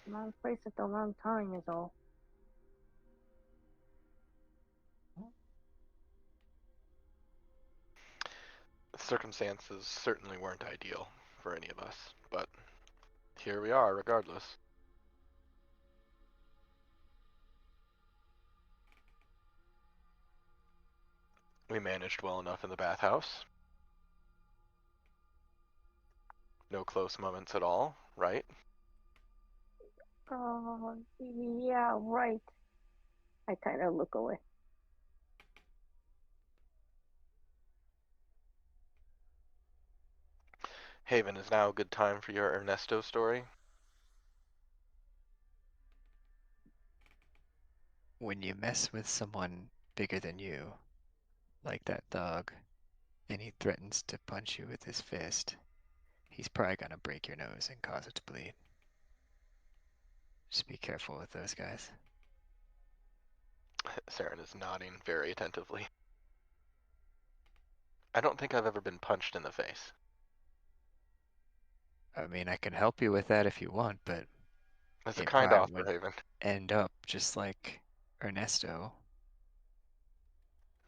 Wrong place at the wrong time is all. Circumstances certainly weren't ideal for any of us, but here we are regardless. We managed well enough in the bathhouse. No close moments at all, right? Oh, yeah, right. I kind of look away. Haven, is now a good time for your Ernesto story? When you mess with someone bigger than you, like that thug, and he threatens to punch you with his fist, he's probably gonna break your nose and cause it to bleed. Just be careful with those guys. Saren is nodding very attentively. I don't think I've ever been punched in the face. I mean, I can help you with that if you want, but That's a it kind probably offer, would Haven. end up just like Ernesto.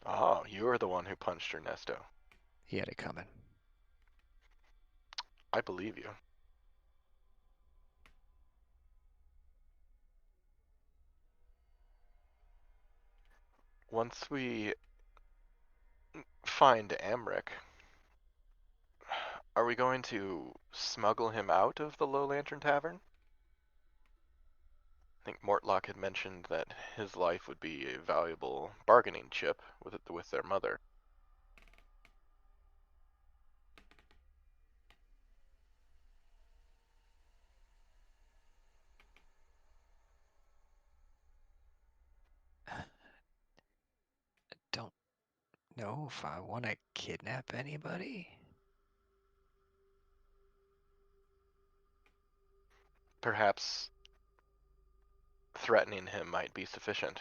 Oh, you were the one who punched Ernesto. He had it coming. I believe you. Once we find Amric, are we going to smuggle him out of the Low Lantern Tavern? I think Mortlock had mentioned that his life would be a valuable bargaining chip with their mother. Don't know if I want to kidnap anybody. Perhaps threatening him might be sufficient.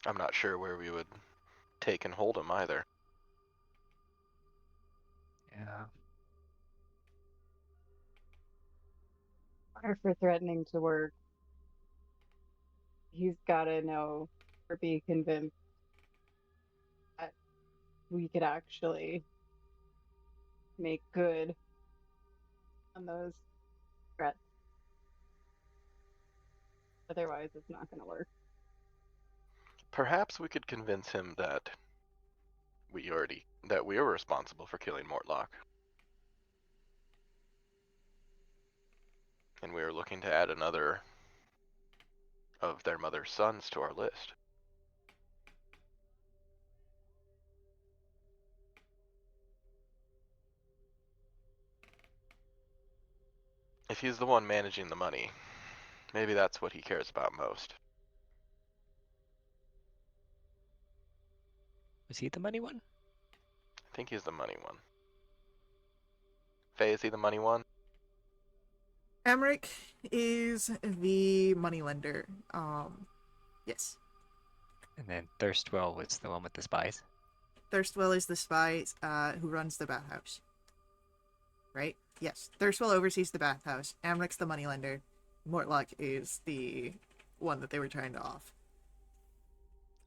I'm not sure where we would take and hold him either. Yeah. Or for threatening to work, he's got to know or be convinced that we could actually make good on those threats. Otherwise, it's not going to work. Perhaps we could convince him that we were responsible for killing Mortlock. And we were looking to add another of their mother's sons to our list. If he's the one managing the money, maybe that's what he cares about most. Was he the money one? I think he's the money one. Faye, is he the money one? Emmerich is the moneylender. Yes. And then Thirstwell was the one with the spies. Thirstwell is the spy who runs the bathhouse. Right? Yes. Thirstwell oversees the bathhouse. Amrick's the moneylender. Mortlock is the one that they were trying to off.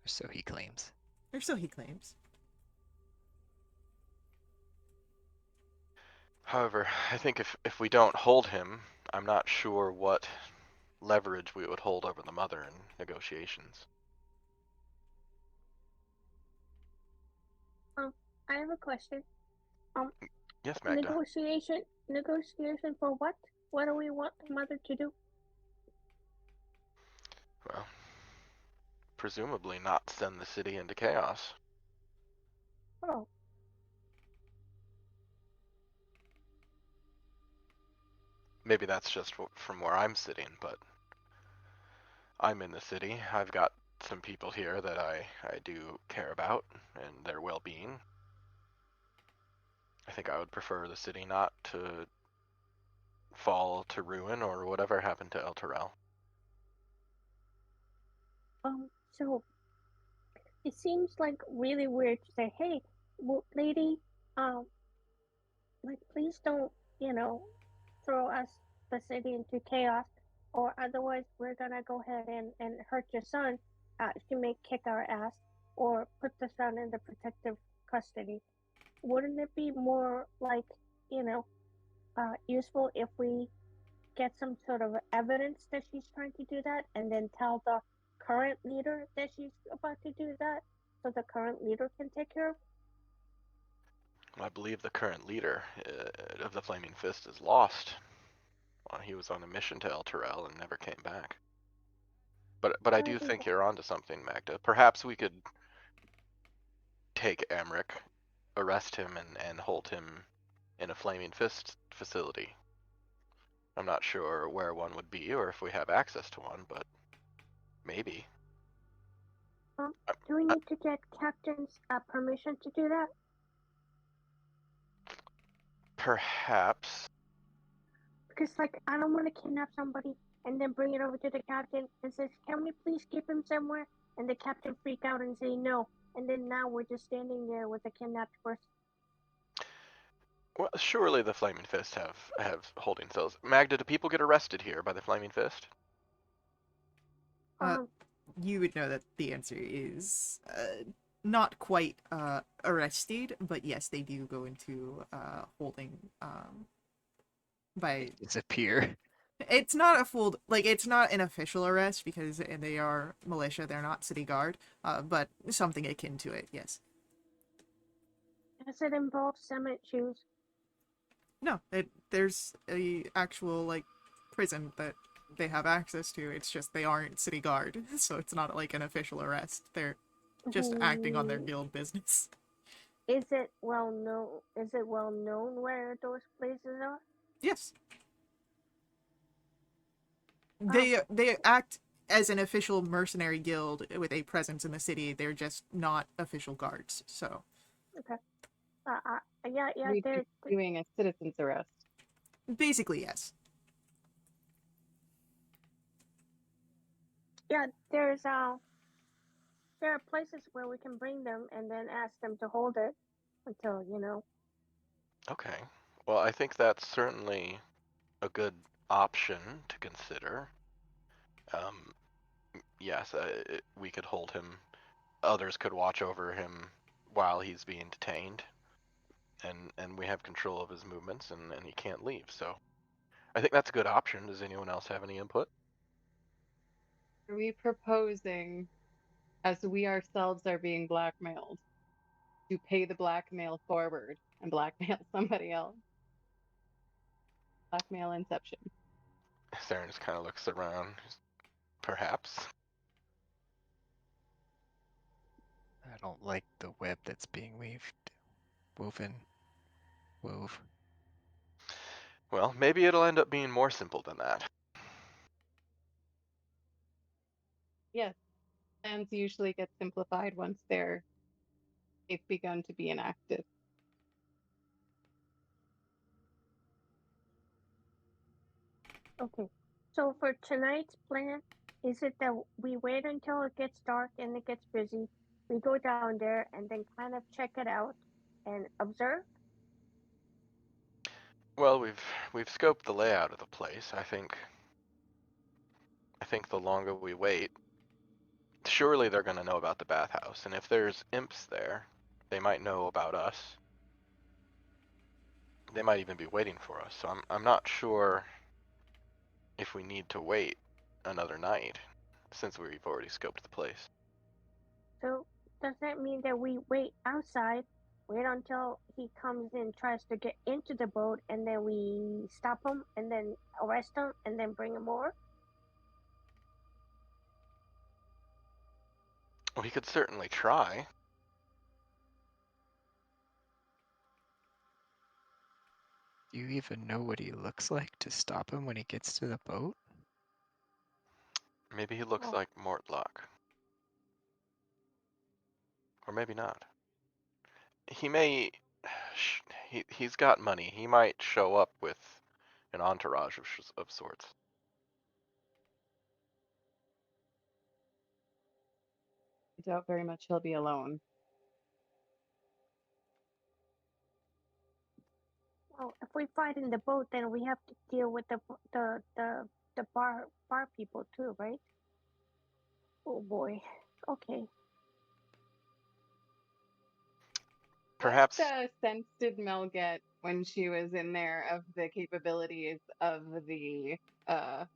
Or so he claims. Or so he claims. However, I think if we don't hold him, I'm not sure what leverage we would hold over the mother in negotiations. I have a question. Yes, Magda. Negotiation for what? What do we want the mother to do? Well, presumably not send the city into chaos. Oh, Maybe that's just from where I'm sitting, but I'm in the city. I've got some people here that I do care about and their well-being. I think I would prefer the city not to fall to ruin or whatever happened to El Terrell. so it seems like really weird to say, hey, well, lady, like, please don't, throw us, the city, into chaos, or otherwise we're gonna go ahead and hurt your son. She may kick our ass, or put the son in the protective custody. Wouldn't it be more like, useful if we get some sort of evidence that she's trying to do that, and then tell the current leader that she's about to do that, so the current leader can take care of it? I believe the current leader of the Flaming Fist is lost. Well, he was on a mission to El Terrell and never came back. But I do think you're onto something, Magda. Perhaps we could take Amric, arrest him, and hold him in a Flaming Fist facility. I'm not sure where one would be or if we have access to one, but maybe. Do we need to get Captain's permission to do that? Perhaps. Because, like, I don't want to kidnap somebody and then bring it over to the captain and says, can we please keep him somewhere? And the captain freak out and say no. And then now we're just standing there with a kidnapped person. Well, surely the Flaming Fist have holding cells. Magda, do people get arrested here by the Flaming Fist? You would know that the answer is not quite arrested, but yes, they do go into holding by... Disappear. It's not a full, like, it's not an official arrest because they are militia, they're not city guard, but something akin to it, yes. Does it involve cement shoes? No, there's a actual, like, prison that they have access to. It's just they aren't city guard, so it's not like an official arrest. They're just acting on their guild business. Is it well known? Is it well known where those places are? Yes. They act as an official mercenary guild with a presence in the city. They're just not official guards. So Okay. Yeah, yeah. We'd be doing a citizen's arrest. basically, yes. Yeah, there are places where we can bring them and then ask them to hold it until, you know. Okay. Well, I think that's certainly a good option to consider. Um, yes, we could hold him. Others could watch over him while he's being detained, and we have control of his movements, and he can't leave. So I think that's a good option. Does anyone else have any input? Are we proposing, as we ourselves are being blackmailed, to pay the blackmail forward and blackmail somebody else? Blackmail inception. Saren just kind of looks around. Perhaps. I don't like the web that's being woven, wove. Well, maybe it'll end up being more simple than that. Yes, plans usually get simplified once they've begun to be enacted. Okay. So for tonight's plan, is it that we wait until it gets dark and it gets busy, we go down there and then kind of check it out and observe? Well, we've scoped the layout of the place. I think the longer we wait, surely they're going to know about the bathhouse, and if there's imps there, they might know about us. They might even be waiting for us. So I'm not sure if we need to wait another night, since we've already scoped the place. So does that mean that we wait outside, wait until he comes in, tries to get into the boat, and then we stop him and then arrest him and then bring him over? We could certainly try. Do you even know what he looks like to stop him when he gets to the boat? Maybe he looks Oh, like Mortlock. Or maybe not. He may... He's got money. He might show up with an entourage of sorts. I doubt very much he'll be alone. well, if we fight in the boat, then we have to deal with the bar people too, right? Oh boy. Okay. Perhaps... What sense did Mel get when she was in there of the capabilities of the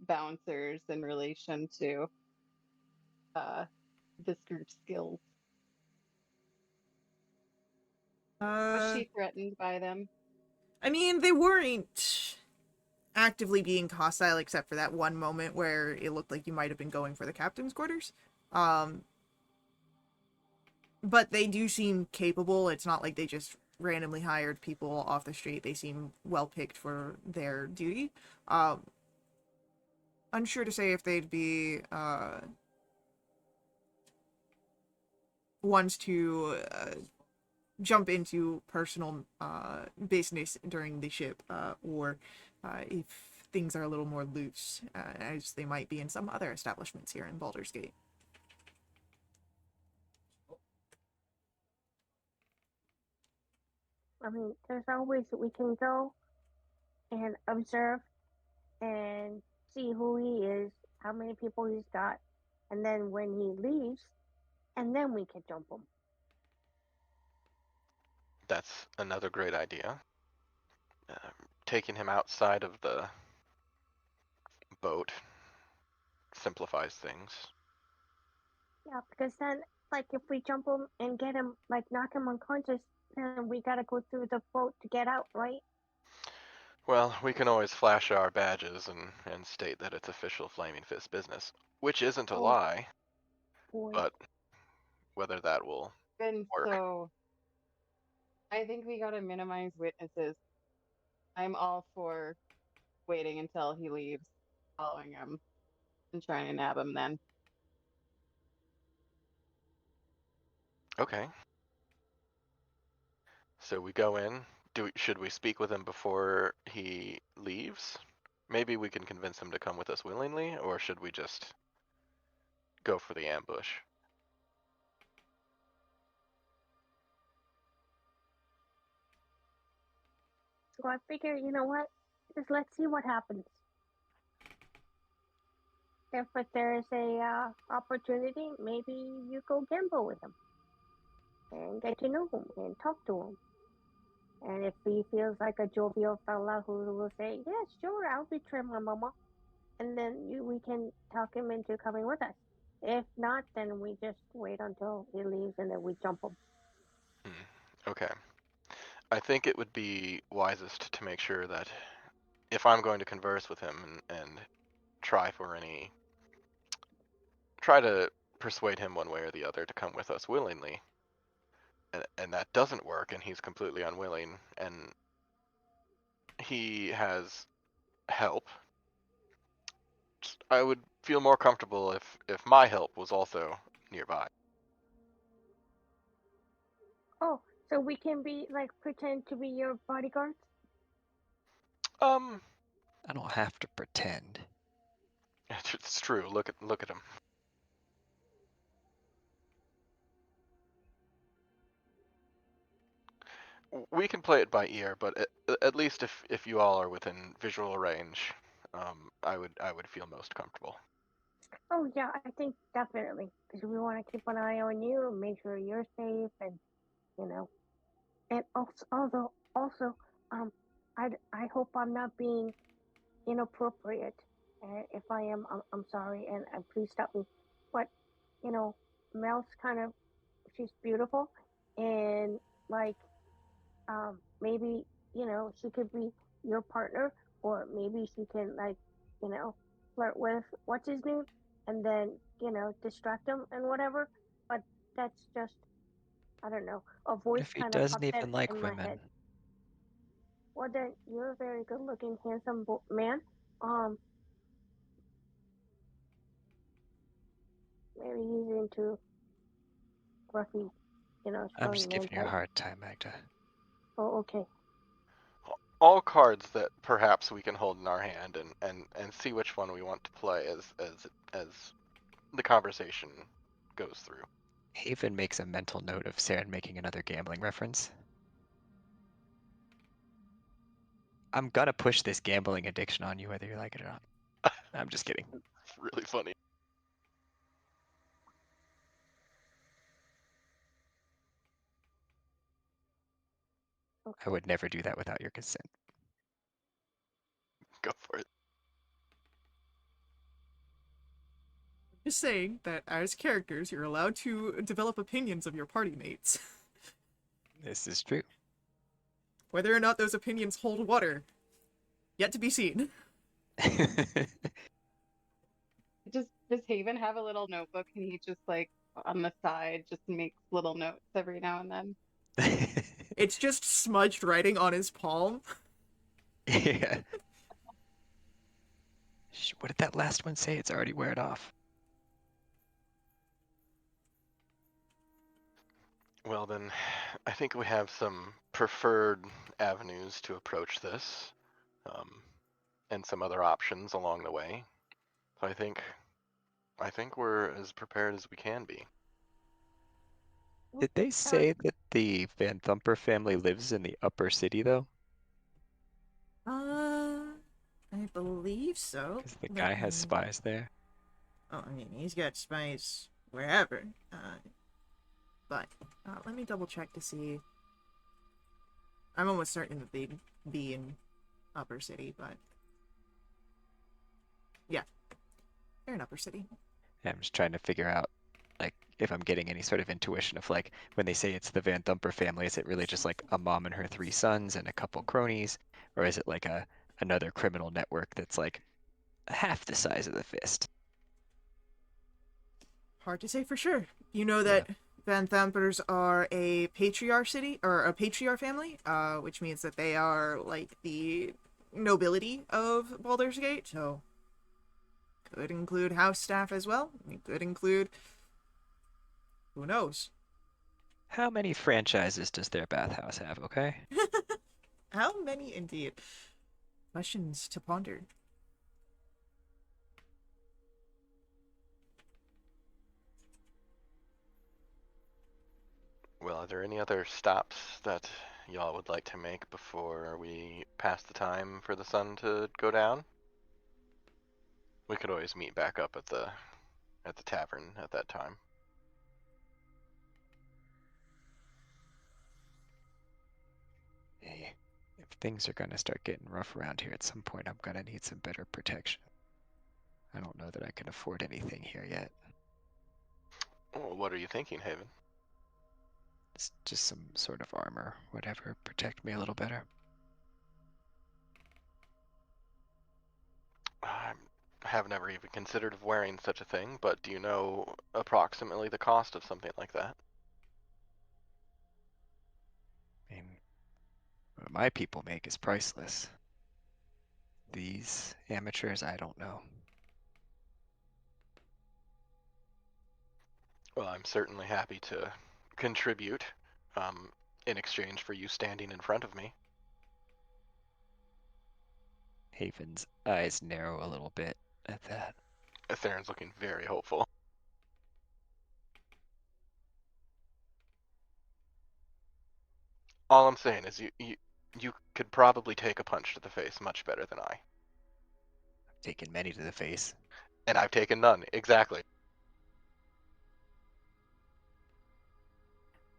bouncers in relation to this group's skills? Was she threatened by them? I mean, they weren't actively being hostile except for that one moment where it looked like you might have been going for the captain's quarters. Um, but they do seem capable. It's not like they just randomly hired people off the street. They seem well picked for their duty. Um, unsure to say if they'd be ones to jump into personal business during the ship, or if things are a little more loose, as they might be in some other establishments here in Baldur's Gate. I mean, there's always we can go and observe and see who he is, how many people he's got, and then when he leaves, and then we can jump him. That's another great idea. Taking him outside of the boat simplifies things. Yeah, because then, like, if we jump him and get him, like, knock him unconscious, then we gotta go through the boat to get out, right? Well, we can always flash our badges and state that it's official Flaming Fist business, which isn't a Oh lie, boy. but whether that will And work. so I think we gotta minimize witnesses. I'm all for waiting until he leaves, following him. and trying to nab him then. Okay. So we go in. Should we speak with him before he leaves? Maybe we can convince him to come with us willingly, or should we just go for the ambush? So I figure, you know what? Just let's see what happens. If there's a opportunity, maybe you go gamble with him and get to know him and talk to him. And if he feels like a jovial fella who will say, "Yes, sure, I'll betray my mama," and then we can talk him into coming with us. If not, then we just wait until he leaves and then we jump him. Okay. I think it would be wisest to make sure that if I'm going to converse with him and try to persuade him one way or the other to come with us willingly, and that doesn't work and he's completely unwilling and he has help, I would feel more comfortable if my help was also nearby. Oh, so we can be like pretend to be your bodyguards? Um, I don't have to pretend. it's true. Look at him. We can play it by ear, but at least if you all are within visual range, I would feel most comfortable. Oh yeah, I think definitely because we want to keep an eye on you and make sure you're safe, and you know, and also, um, I hope I'm not being inappropriate. If I am, I'm sorry, and please stop me. But you know, Mel's kind of she's beautiful, and like maybe she could be your partner, or maybe she can like flirt with what's his name, and then distract him and whatever. But that's just I don't know. A What voice if he kind of doesn't popped up even like in my head. women? Well, then you're a very good-looking, handsome man. Um, maybe he's into gruffy, I'm just strong man giving you a type. hard time, Magda. Oh, okay. All cards that perhaps we can hold in our hand and see which one we want to play as the conversation goes through. Haven makes a mental note of Saren making another gambling reference. I'm gonna push this gambling addiction on you whether you like it or not. I'm just kidding. It's really funny. I would never do that without your consent. Go for it. Just saying that as characters, you're allowed to develop opinions of your party mates. This is true. Whether or not those opinions hold water, yet to be seen. Does Haven have a little notebook and he just like on the side just makes little notes every now and then? It's just smudged writing on his palm. Yeah. What did that last one say? It's already wearing off. Well then, I think we have some preferred avenues to approach this, and some other options along the way. So I think we're as prepared as we can be. Did they Sounds say that the Van Thumper family lives in the upper city, though? I believe so. Because the Let guy has me- spies there. Oh, I mean, he's got spies wherever. But let me double check to see. I'm almost certain that they'd be in Upper City, but yeah, they're in Upper City. I'm just trying to figure out, like, if I'm getting any sort of intuition of, like, when they say it's the Van Thumper family, is it really just like a mom and her 3 sons and a couple cronies, or is it like another criminal network that's like half the size of the fist? Hard to say for sure. You know Yeah. that Van Thampers are a patriarch city, or a patriarch family, which means that they are like the nobility of Baldur's Gate. So Could include house staff as well. It could include, who knows? How many franchises does their bathhouse have, okay? How many indeed? Questions to ponder. Well, are there any other stops that y'all would like to make before we pass the time for the sun to go down? We could always meet back up at the tavern at that time. Hey, if things are gonna start getting rough around here at some point, I'm gonna need some better protection. I don't know that I can afford anything here yet. Well, what are you thinking, Haven? It's just some sort of armor, whatever, protect me a little better. I have never even considered of wearing such a thing, but do you know approximately the cost of something like that? I mean, what my people make is priceless. These amateurs, I don't know. Well, I'm certainly happy to contribute in exchange for you standing in front of me. Haven's eyes narrow a little bit at that. Theron's looking very hopeful. All I'm saying is you could probably take a punch to the face much better than I. I've taken many to the face. And I've taken none, exactly.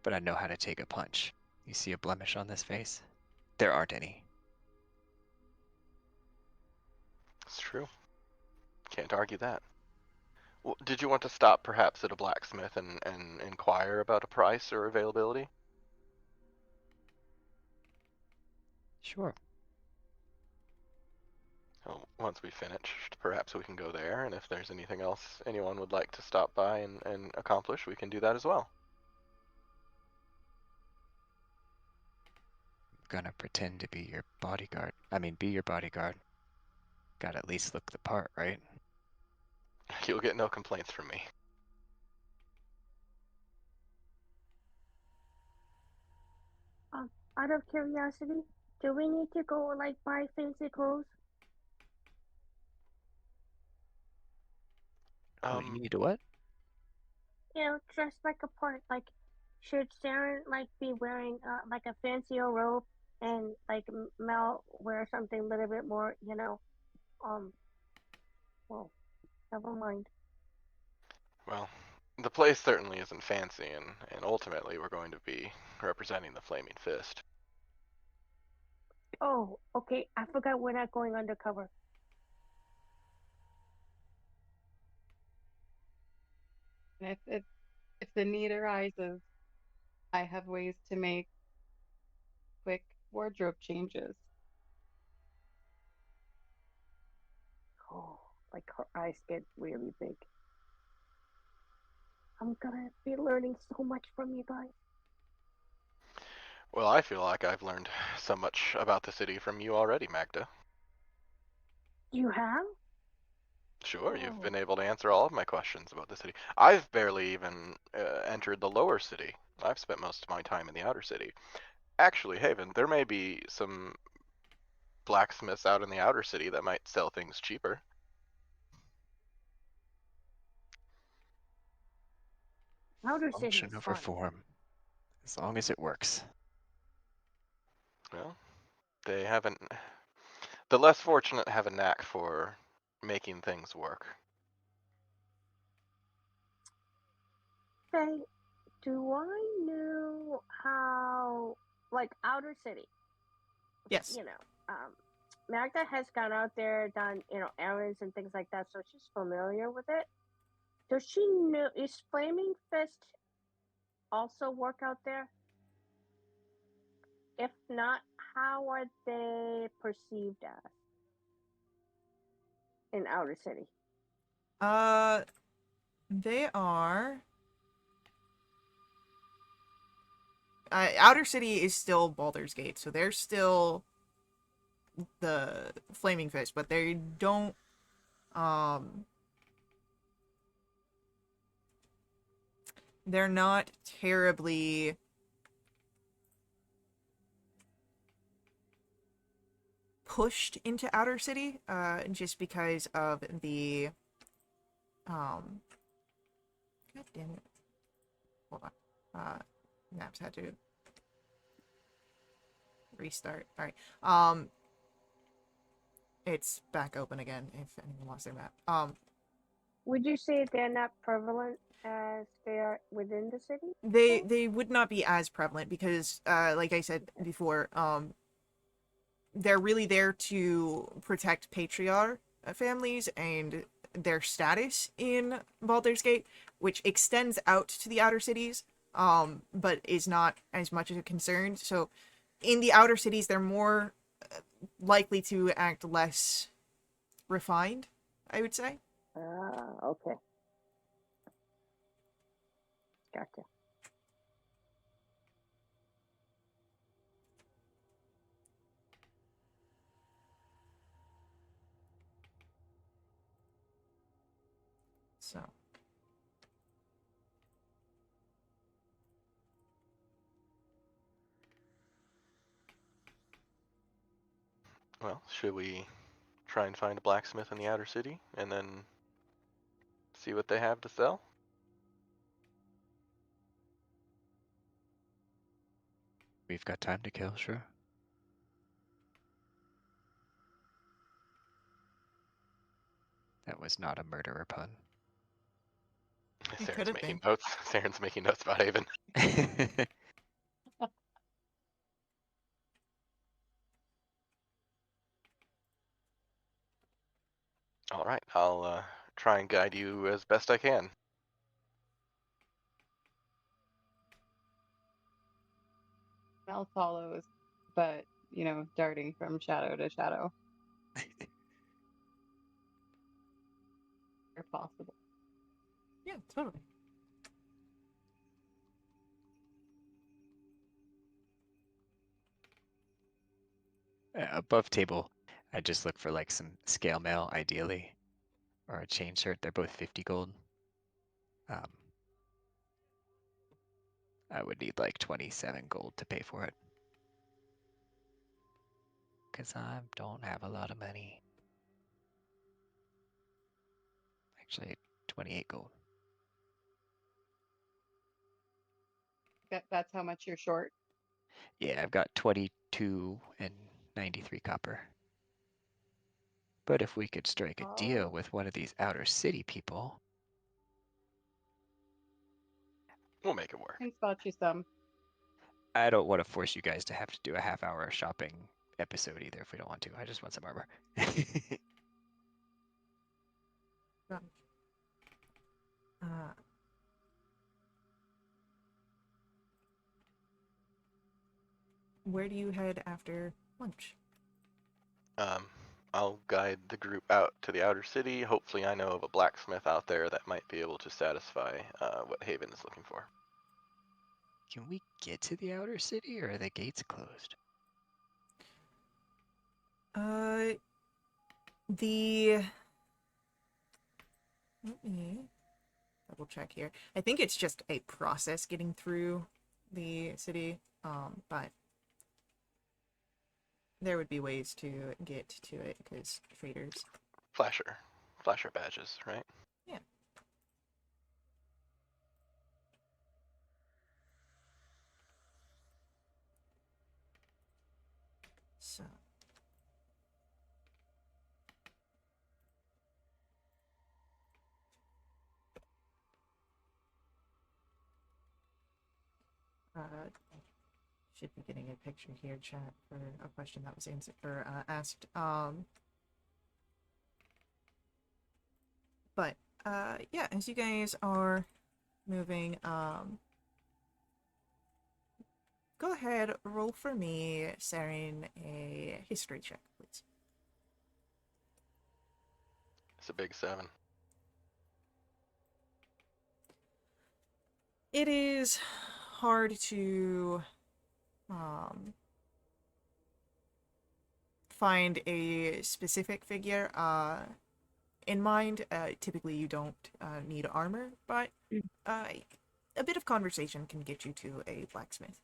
But I know how to take a punch. You see a blemish on this face? There aren't any. It's true. Can't argue that. Well, did you want to stop perhaps at a blacksmith and inquire about a price or availability? Sure. Well, once we finished, perhaps we can go there, and if there's anything else anyone would like to stop by and accomplish, we can do that as well. I'm gonna pretend to be your bodyguard. Be your bodyguard. Gotta at least look the part, right? You'll get no complaints from me. Out of curiosity, do we need to go like buy fancy clothes? You need to what? You know, dress like a part. Like, should Sharon like be wearing like a fancier robe, and like Mel wear something a little bit more, um, well, never mind. Well, the place certainly isn't fancy, and ultimately we're going to be representing the Flaming Fist. Oh, okay. I forgot we're not going undercover. And if the need arises, I have ways to make quick wardrobe changes. Oh, like her eyes get really big. I'm gonna be learning so much from you guys. Well, I feel like I've learned so much about the city from you already, Magda. You have? Sure, you've Oh, been able to answer all of my questions about the city. I've barely even entered the lower city. I've spent most of my time in the outer city. Actually, Haven, there may be some blacksmiths out in the outer city that might sell things cheaper. Outer City Function is over fun. form. As long as it works. Well, they haven't. The less fortunate have a knack for making things work. Say, do I know how, like, Outer City? Yes. You know, Magda has gone out there, done, errands and things like that, so she's familiar with it. Does she know, is Flaming Fist also work out there? If not, how are they perceived as in Outer City? They are. Outer City is still Baldur's Gate, so they're still the Flaming Fist, but they don't. they're not terribly pushed into outer city, just because of the god damn it. Hold on. Maps had to restart. Alright. It's back open again if anyone lost their map. Would you say they're not prevalent as they are within the city? They would not be as prevalent because, like I said before, they're really there to protect patriarch families and their status in Baldur's Gate, which extends out to the outer cities, but is not as much of a concern. So, in the outer cities, they're more likely to act less refined, I would say. Ah, okay. Gotcha. So, Well, should we try and find a blacksmith in the outer city and then see what they have to sell? We've got time to kill, sure. That was not a murderer pun. It could Saren's have making been. notes. Saren's making notes about Haven. All right, I'll try and guide you as best I can. Mel follows, but, darting from shadow to shadow where possible. Yeah, totally. Above table, I just look for like some scale mail, ideally, or a chain shirt. They're both 50 gold. Um, I would need like 27 gold to pay for it. Because I don't have a lot of money. Actually, 28 gold. That's how much you're short. Yeah, I've got 22 and 93 copper. But if we could strike a deal Oh, with one of these outer city people, We'll make it work. Can spot you some. I don't want to force you guys to have to do a half-hour shopping episode either if we don't want to. I just want some armor. Uh, where do you head after lunch? Um, I'll guide the group out to the outer city. Hopefully, I know of a blacksmith out there that might be able to satisfy what Haven is looking for. Can we get to the outer city or are the gates closed? The let me double check here. I think it's just a process getting through the city, but there would be ways to get to it because traders. Flasher badges, right? Yeah. So. Should be getting a picture here, chat, for a question that was answered or asked. But yeah, as you guys are moving, go ahead, roll for me, Saren, a history check, please. It's a big 7. It is hard to find a specific figure in mind. Typically, you don't need armor, but a bit of conversation can get you to a blacksmith.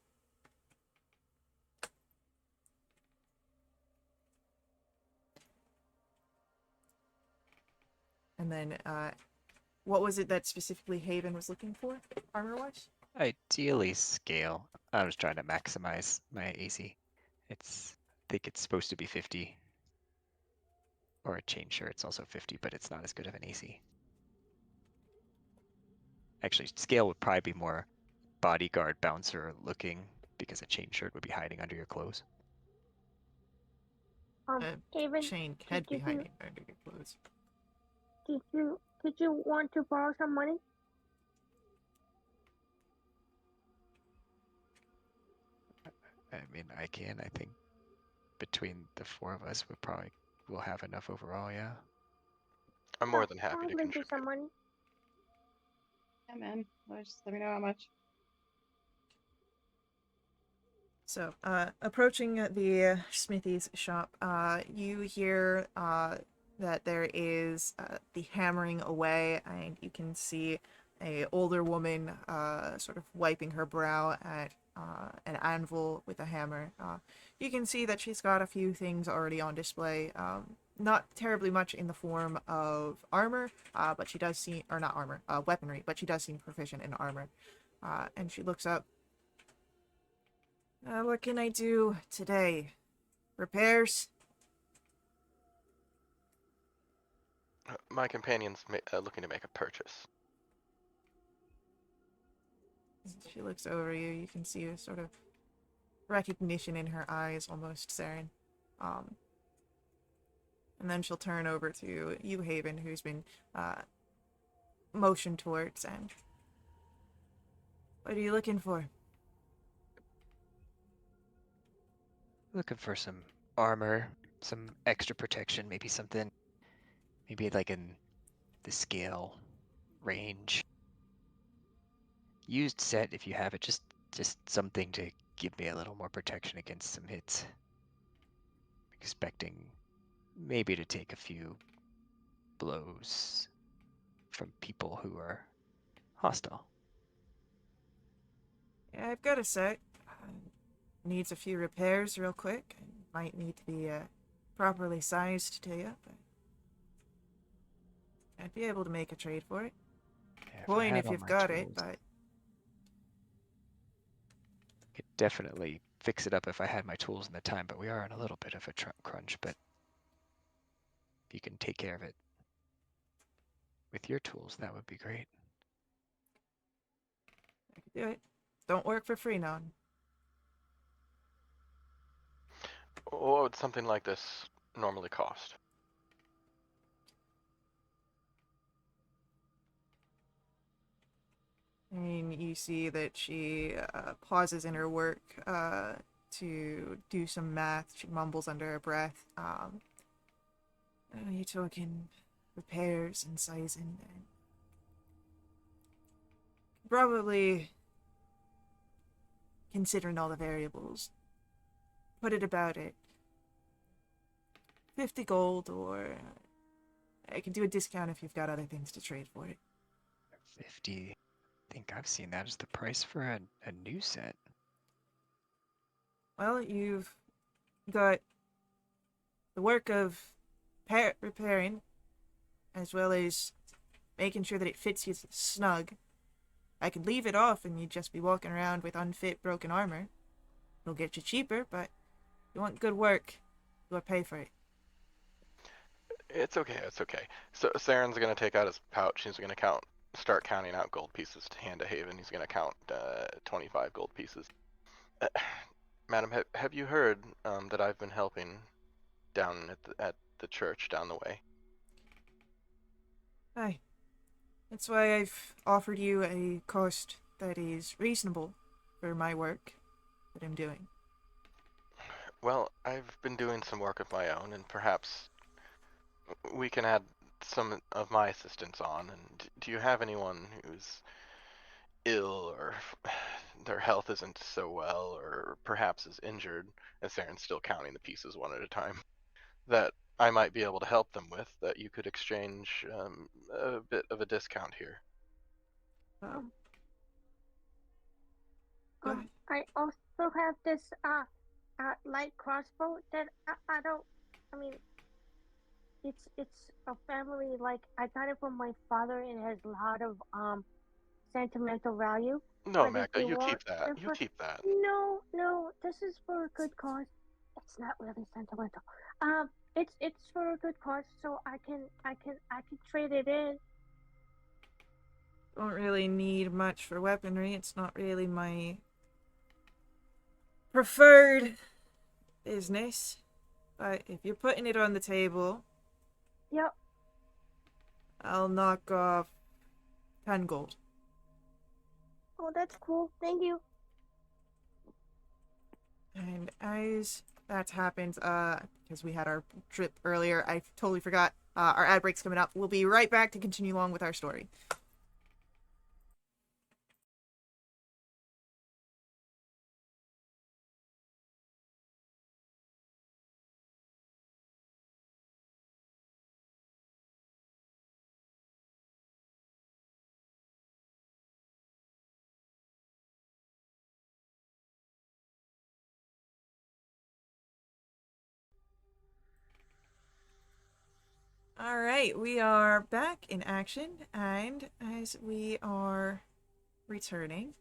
And then, what was it that specifically Haven was looking for, armor-wise? Ideally scale. I was trying to maximize my AC. I think it's supposed to be 50. Or a chain shirt's also 50, but it's not as good of an AC. Actually, scale would probably be more bodyguard bouncer looking because a chain shirt would be hiding under your clothes. Haven, Chain did can be you hiding under your clothes. did you want to borrow some money? I mean, I can. I think between the four of us, we'll have enough overall. Yeah. I'm more than happy I'll to lend you contribute. some money. Yeah, man. Well, just let me know how much. So, approaching the smithy's shop, you hear that there is the hammering away, and you can see a older woman sort of wiping her brow at an anvil with a hammer. You can see that she's got a few things already on display. Not terribly much in the form of armor, but she does seem, or not armor, weaponry, but she does seem proficient in armor. And she looks up. What can I do today? Repairs? My companion's looking to make a purchase. She looks over you. You can see a sort of recognition in her eyes, almost, Saren. And then she'll turn over to you, Haven, who's been motioned towards, and what are you looking for? Looking for some armor, some extra protection, maybe like in the scale range. Used set if you have it, just something to give me a little more protection against some hits. Expecting maybe to take a few blows from people who are hostile. Yeah, I've got a set. Needs a few repairs real quick. Might need to be properly sized to you, but I'd be able to make a trade for it. Yeah, Coin I if had all you've my got it, tools, but could definitely fix it up if I had my tools and the time, but we are in a little bit of a crunch, but if you can take care of it with your tools, that would be great. I could do it. Don't work for free, now. What would something like this normally cost? I mean, you see that she pauses in her work to do some math. She mumbles under her breath. You're talking repairs and sizing. And probably, considering all the variables, put it about it. 50 gold, or I can do a discount if you've got other things to trade for it. 50. I think I've seen that as the price for a new set. Well, you've got the work of repairing, as well as making sure that it fits you snug. I could leave it off and you'd just be walking around with unfit, broken armor. It'll get you cheaper, but if you want good work, you'll pay for it. It's okay, it's okay. So Saren's gonna take out his pouch. He's gonna start counting out gold pieces to hand to Haven. He's gonna count 25 gold pieces. Uh, Madam, have you heard that I've been helping down at the church down the way? Aye. That's why I've offered you a cost that is reasonable for my work that I'm doing. Well, I've been doing some work of my own, and perhaps we can add some of my assistance on. And do you have anyone who's ill, or their health isn't so well, or perhaps is injured, as Saren's still counting the pieces one at a time, that I might be able to help them with, that you could exchange a bit of a discount here? Well, Go ahead. I also have this light crossbow that I don't. I mean, it's a family, like I got it from my father and it has a lot of sentimental value. No, But if Magda, you you want keep that. if You for keep that. no, this is for a good cause. It's not really sentimental. It's for a good cause, so I can trade it in. Don't really need much for weaponry. It's not really my preferred business. But if you're putting it on the table, Yep. I'll knock off 10 gold. Oh, that's cool. Thank you. And as that happens, because we had our trip earlier, I totally forgot. Our ad break's coming up. We'll be right back to continue along with our story. All right, we are back in action, and as we are returning,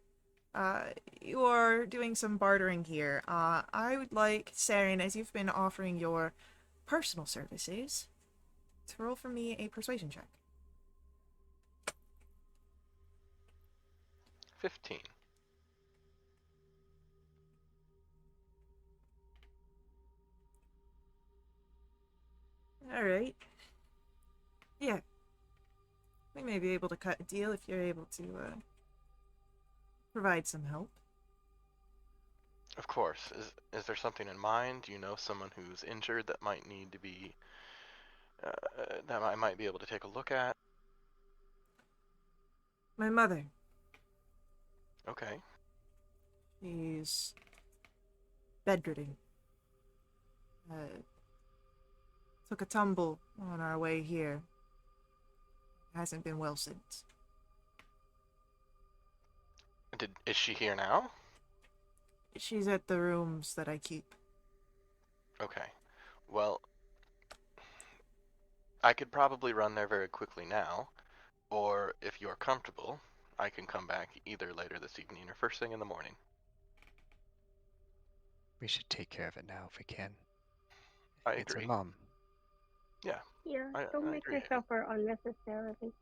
you are doing some bartering here. I would like, Saren, as you've been offering your personal services, to roll for me a persuasion check. 15. All right. Yeah, we may be able to cut a deal if you're able to provide some help. Of course. Is there something in mind? Do you know someone who's injured that might need to be that I might be able to take a look at? My mother, Okay. she's bedridden. Uh, took a tumble on our way here. Hasn't been well since. Is she here now? She's at the rooms that I keep. Okay. Well, I could probably run there very quickly now, or if you're comfortable, I can come back either later this evening or first thing in the morning. We should take care of it now if we can. I It's our agree. mom. Yeah, Yeah. I Don't make agree. her suffer unnecessarily.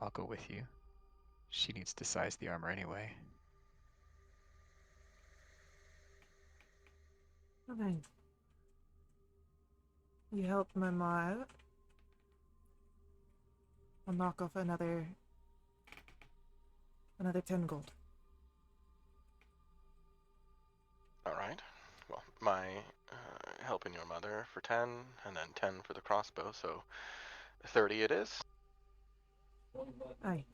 I'll go with you. She needs to size the armor anyway. Okay. You helped my ma out. I'll knock off another 10 gold. All right. Well, my helping your mother for 10, and then 10 for the crossbow, so 30 it is. Aye.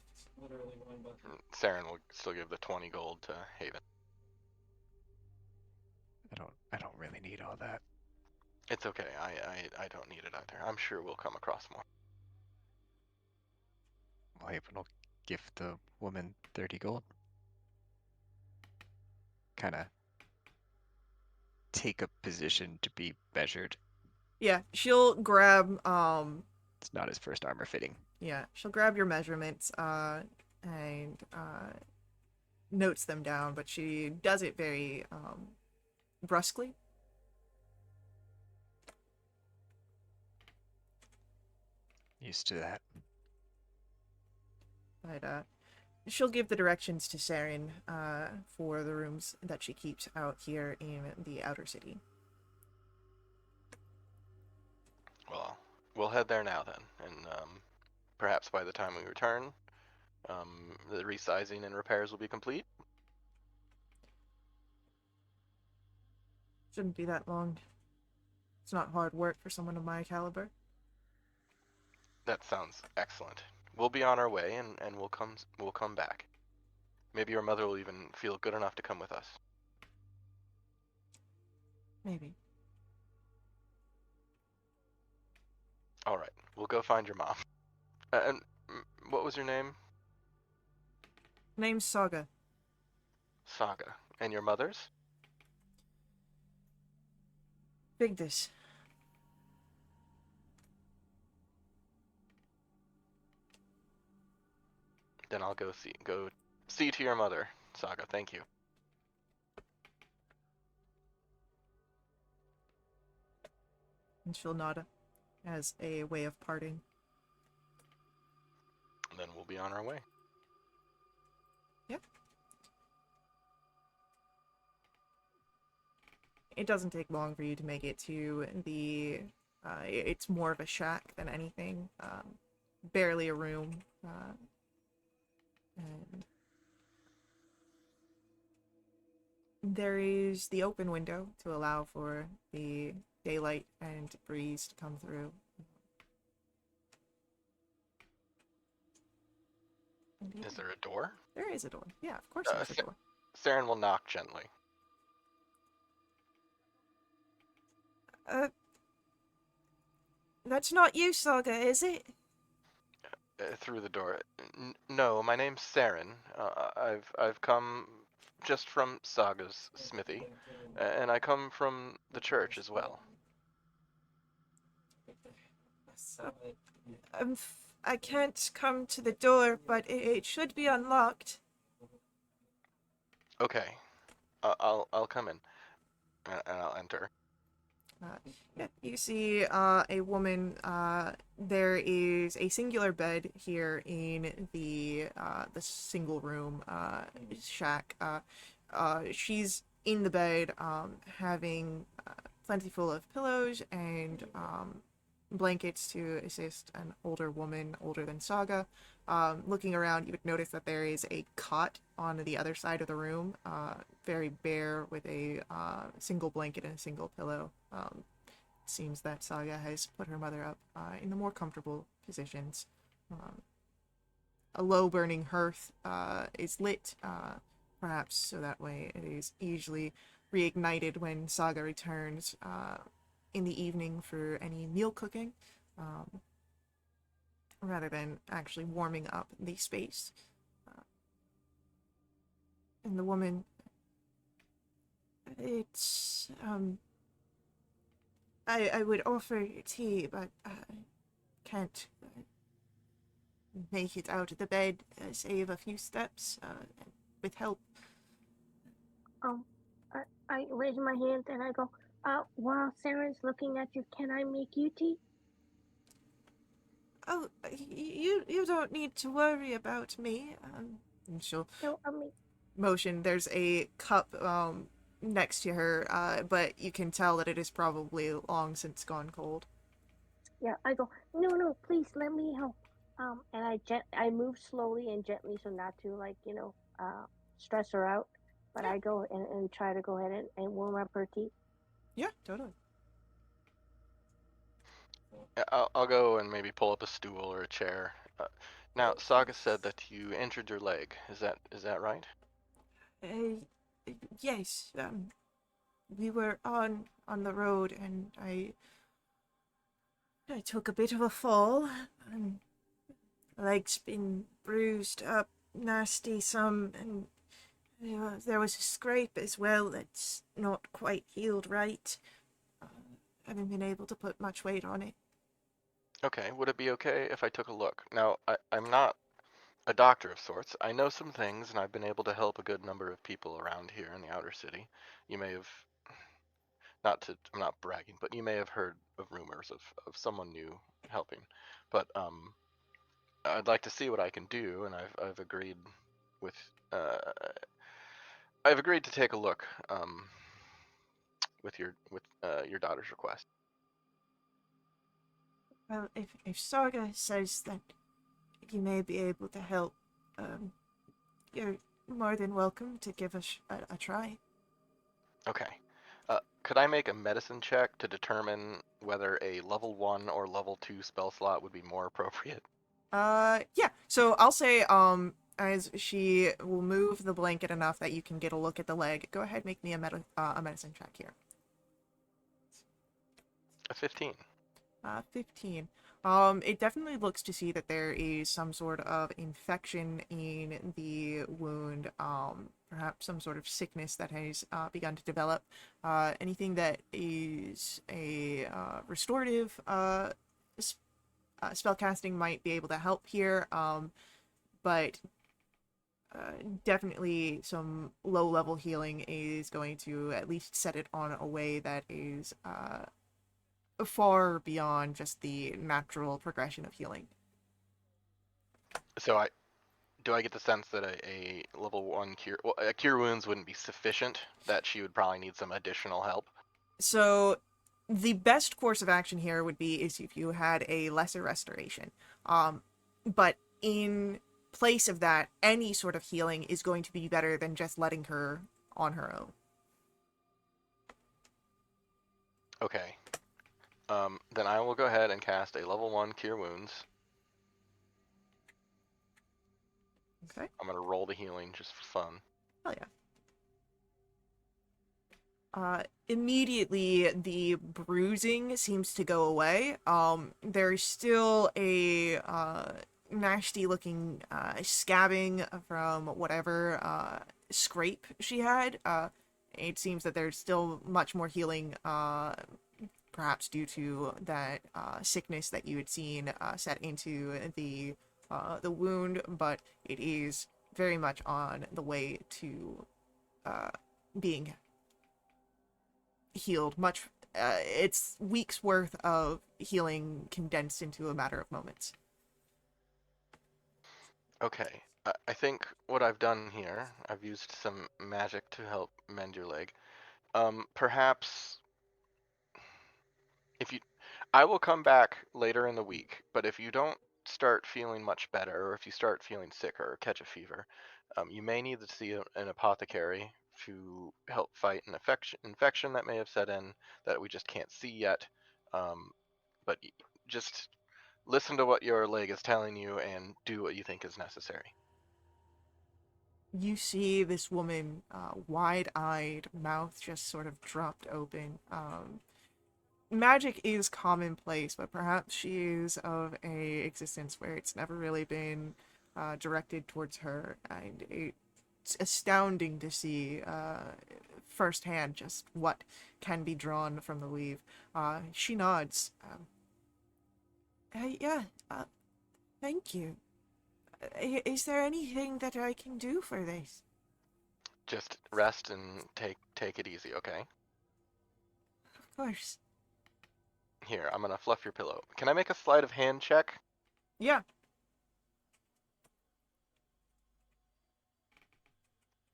Saren will still give the 20 gold to Haven. I don't really need all that. It's okay. I don't need it either. I'm sure we'll come across more. Well, Haven will give the woman 30 gold. Kind of take a position to be measured. Yeah, she'll grab It's not his first armor fitting. yeah, she'll grab your measurements and notes them down, but she does it very brusquely. Used to that. But she'll give the directions to Saren for the rooms that she keeps out here in the outer city. Well, we'll head there now then, and perhaps by the time we return, the resizing and repairs will be complete. Shouldn't be that long. It's not hard work for someone of my caliber. That sounds excellent. We'll be on our way, and we'll come back. Maybe your mother will even feel good enough to come with us. Maybe. All right, we'll go find your mom. And what was your name? Name's Saga. Saga. And your mother's? Vigdis. Then I'll go see to your mother, Saga. Thank you. And she'll nod as a way of parting. And then we'll be on our way. Yep. It doesn't take long for you to make it to the... it's more of a shack than anything. Barely a room. And there is the open window to allow for the daylight and breeze to come through. Is there a door? There is a door. Yeah, of course there's a door. Saren will knock gently. That's not you, Saga, is it? Through the door. No, my name's Saren. I've come just from Saga's smithy, and I come from the church as well. So, I can't come to the door, but it should be unlocked. Okay, I'll come in, and I'll enter. Yeah, you see a woman. There is a singular bed here in the single room shack. She's in the bed, having plenty full of pillows and blankets to assist an older woman, older than Saga. Looking around, you would notice that there is a cot on the other side of the room, very bare, with a single blanket and a single pillow. It seems that Saga has put her mother up in the more comfortable positions. A low burning hearth is lit, perhaps so that way it is easily reignited when Saga returns in the evening for any meal cooking, rather than actually warming up the space. And the woman, it's, I would offer tea, but I can't make it out of the bed, save a few steps, with help. I raise my hand and I go, while Sarah's looking at you, can I make you tea? Oh, you don't need to worry about me. And she'll No, motion. There's a cup next to her, but you can tell that it is probably long since gone cold. yeah, I go, no, please let me help. And I move slowly and gently so not to stress her out. But Yeah. I go and try to go ahead and warm up her tea. Yeah, totally. I'll go and maybe pull up a stool or a chair. Now, Saga said that you injured your leg. Is that right? Yes. We were on the road, and I took a bit of a fall, and my leg's been bruised up, nasty some, and there was a scrape as well that's not quite healed right. Haven't been able to put much weight on it. Okay, would it be okay if I took a look? Now, I'm not a doctor of sorts. I know some things, and I've been able to help a good number of people around here in the outer city. You may have, I'm not bragging, but you may have heard of rumors of someone new helping. But I'd like to see what I can do, and I've agreed with, I've agreed to take a look, with your daughter's request. Well, if Saga says that you may be able to help, you're more than welcome to give us a try. Okay. Could I make a medicine check to determine whether a level 1 or level 2 spell slot would be more appropriate? Yeah. So I'll say, as she will move the blanket enough that you can get a look at the leg, go ahead, make me a medicine check here. A 15. 15. It definitely looks to see that there is some sort of infection in the wound, perhaps some sort of sickness that has begun to develop. Anything that is a restorative spellcasting might be able to help here, but definitely some low-level healing is going to at least set it on a way that is far beyond just the natural progression of healing. So do I get the sense that a level 1 cure, well, a cure wounds wouldn't be sufficient, that she would probably need some additional help? So the best course of action here would be is if you had a lesser restoration. But in place of that, any sort of healing is going to be better than just letting her on her own. Okay. Then I will go ahead and cast a level 1 cure wounds. Okay. I'm gonna roll the healing just for fun. Hell yeah. Immediately the bruising seems to go away. There's still a nasty looking scabbing from whatever scrape she had. It seems that there's still much more healing, perhaps due to that sickness that you had seen set into the wound, but it is very much on the way to being healed. It's weeks worth of healing condensed into a matter of moments. Okay. I think what I've done here, I've used some magic to help mend your leg. Perhaps if you, I will come back later in the week, but if you don't start feeling much better, or if you start feeling sicker or catch a fever, you may need to see an apothecary to help fight an infection that may have set in that we just can't see yet. But just listen to what your leg is telling you and do what you think is necessary. You see this woman, wide-eyed, mouth just sort of dropped open. Magic is commonplace, but perhaps she is of a existence where it's never really been directed towards her, and it's astounding to see firsthand just what can be drawn from the weave. She nods. Yeah, thank you. Is there anything that I can do for this? Just rest and take it easy, okay? Of course. Here, I'm gonna fluff your pillow. Can I make a sleight of hand check? Yeah.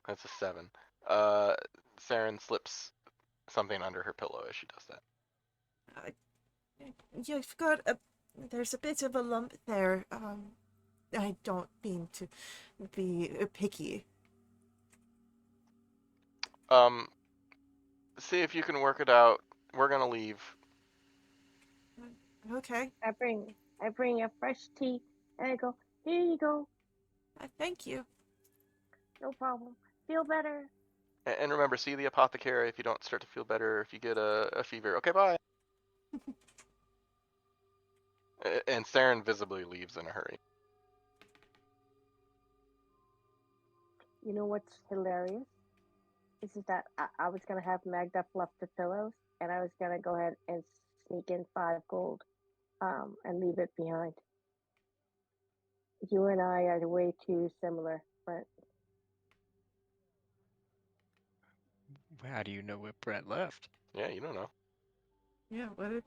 That's a 7. Saren slips something under her pillow as she does that. You've got a. There's a bit of a lump there. I don't mean to be picky. See if you can work it out. We're gonna leave. Okay. I bring a fresh tea, and I go, here you go, Thank you. no problem. Feel better. And remember, see the apothecary if you don't start to feel better, if you get a fever. Okay, bye. And Saren visibly leaves in a hurry. You know what's hilarious? Is that I was gonna have Magda fluff the pillows, and I was gonna go ahead and sneak in 5 gold, and leave it behind. You and I are way too similar, Brent. How do you know what Brett left? Yeah, you don't know. Yeah, what if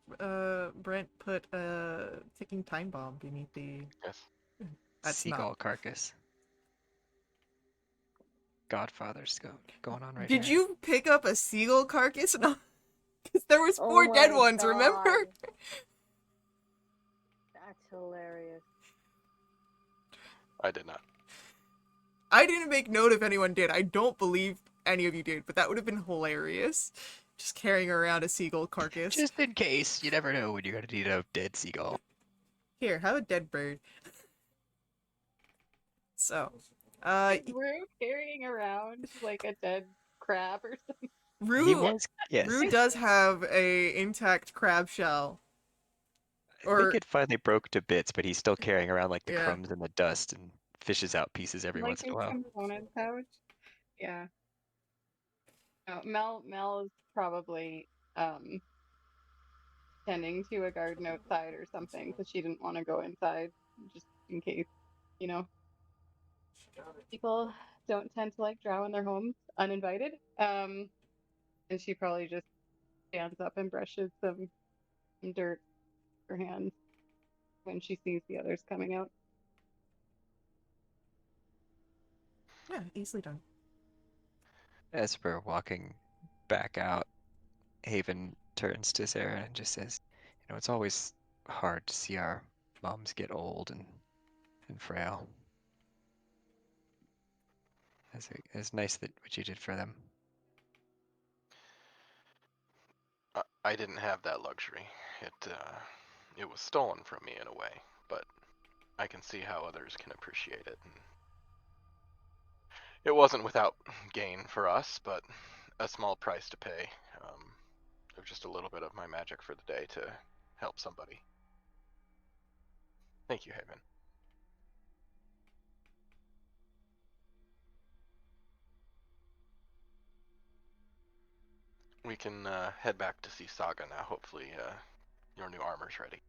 Brent put a ticking time bomb beneath the. Yes. That's Seagull not. carcass. Godfather's going on right Did here. you pick up a seagull carcass? No. Because there was Oh 4 dead my ones, God. remember? That's hilarious. I did not. I didn't make note if anyone did. I don't believe any of you did, but that would have been hilarious. Just carrying around a seagull carcass. Just in case. You never know when you're gonna need a dead seagull. Here, have a dead bird. So, Is Rue carrying around like a dead crab or something? He Rue, was, yes. Rue does have a intact crab shell. I think it finally broke to bits, but he's still carrying around like the Yeah. crumbs and the dust and fishes out pieces every Like once in a a while. component pouch? Yeah. No, Mel is probably tending to a garden outside or something because she didn't want to go inside just in case, you know, people don't tend to like drow in their homes uninvited. And she probably just stands up and brushes some dirt with her hands when she sees the others coming out. Yeah, easily done. As we're walking back out, Haven turns to Sarah and just says, it's always hard to see our moms get old and frail. It's nice that what you did for them. I didn't have that luxury. It was stolen from me in a way, but I can see how others can appreciate it. And it wasn't without gain for us, but a small price to pay of just a little bit of my magic for the day to help somebody. Thank you, Haven. We can head back to see Saga now. Hopefully, your new armor's ready.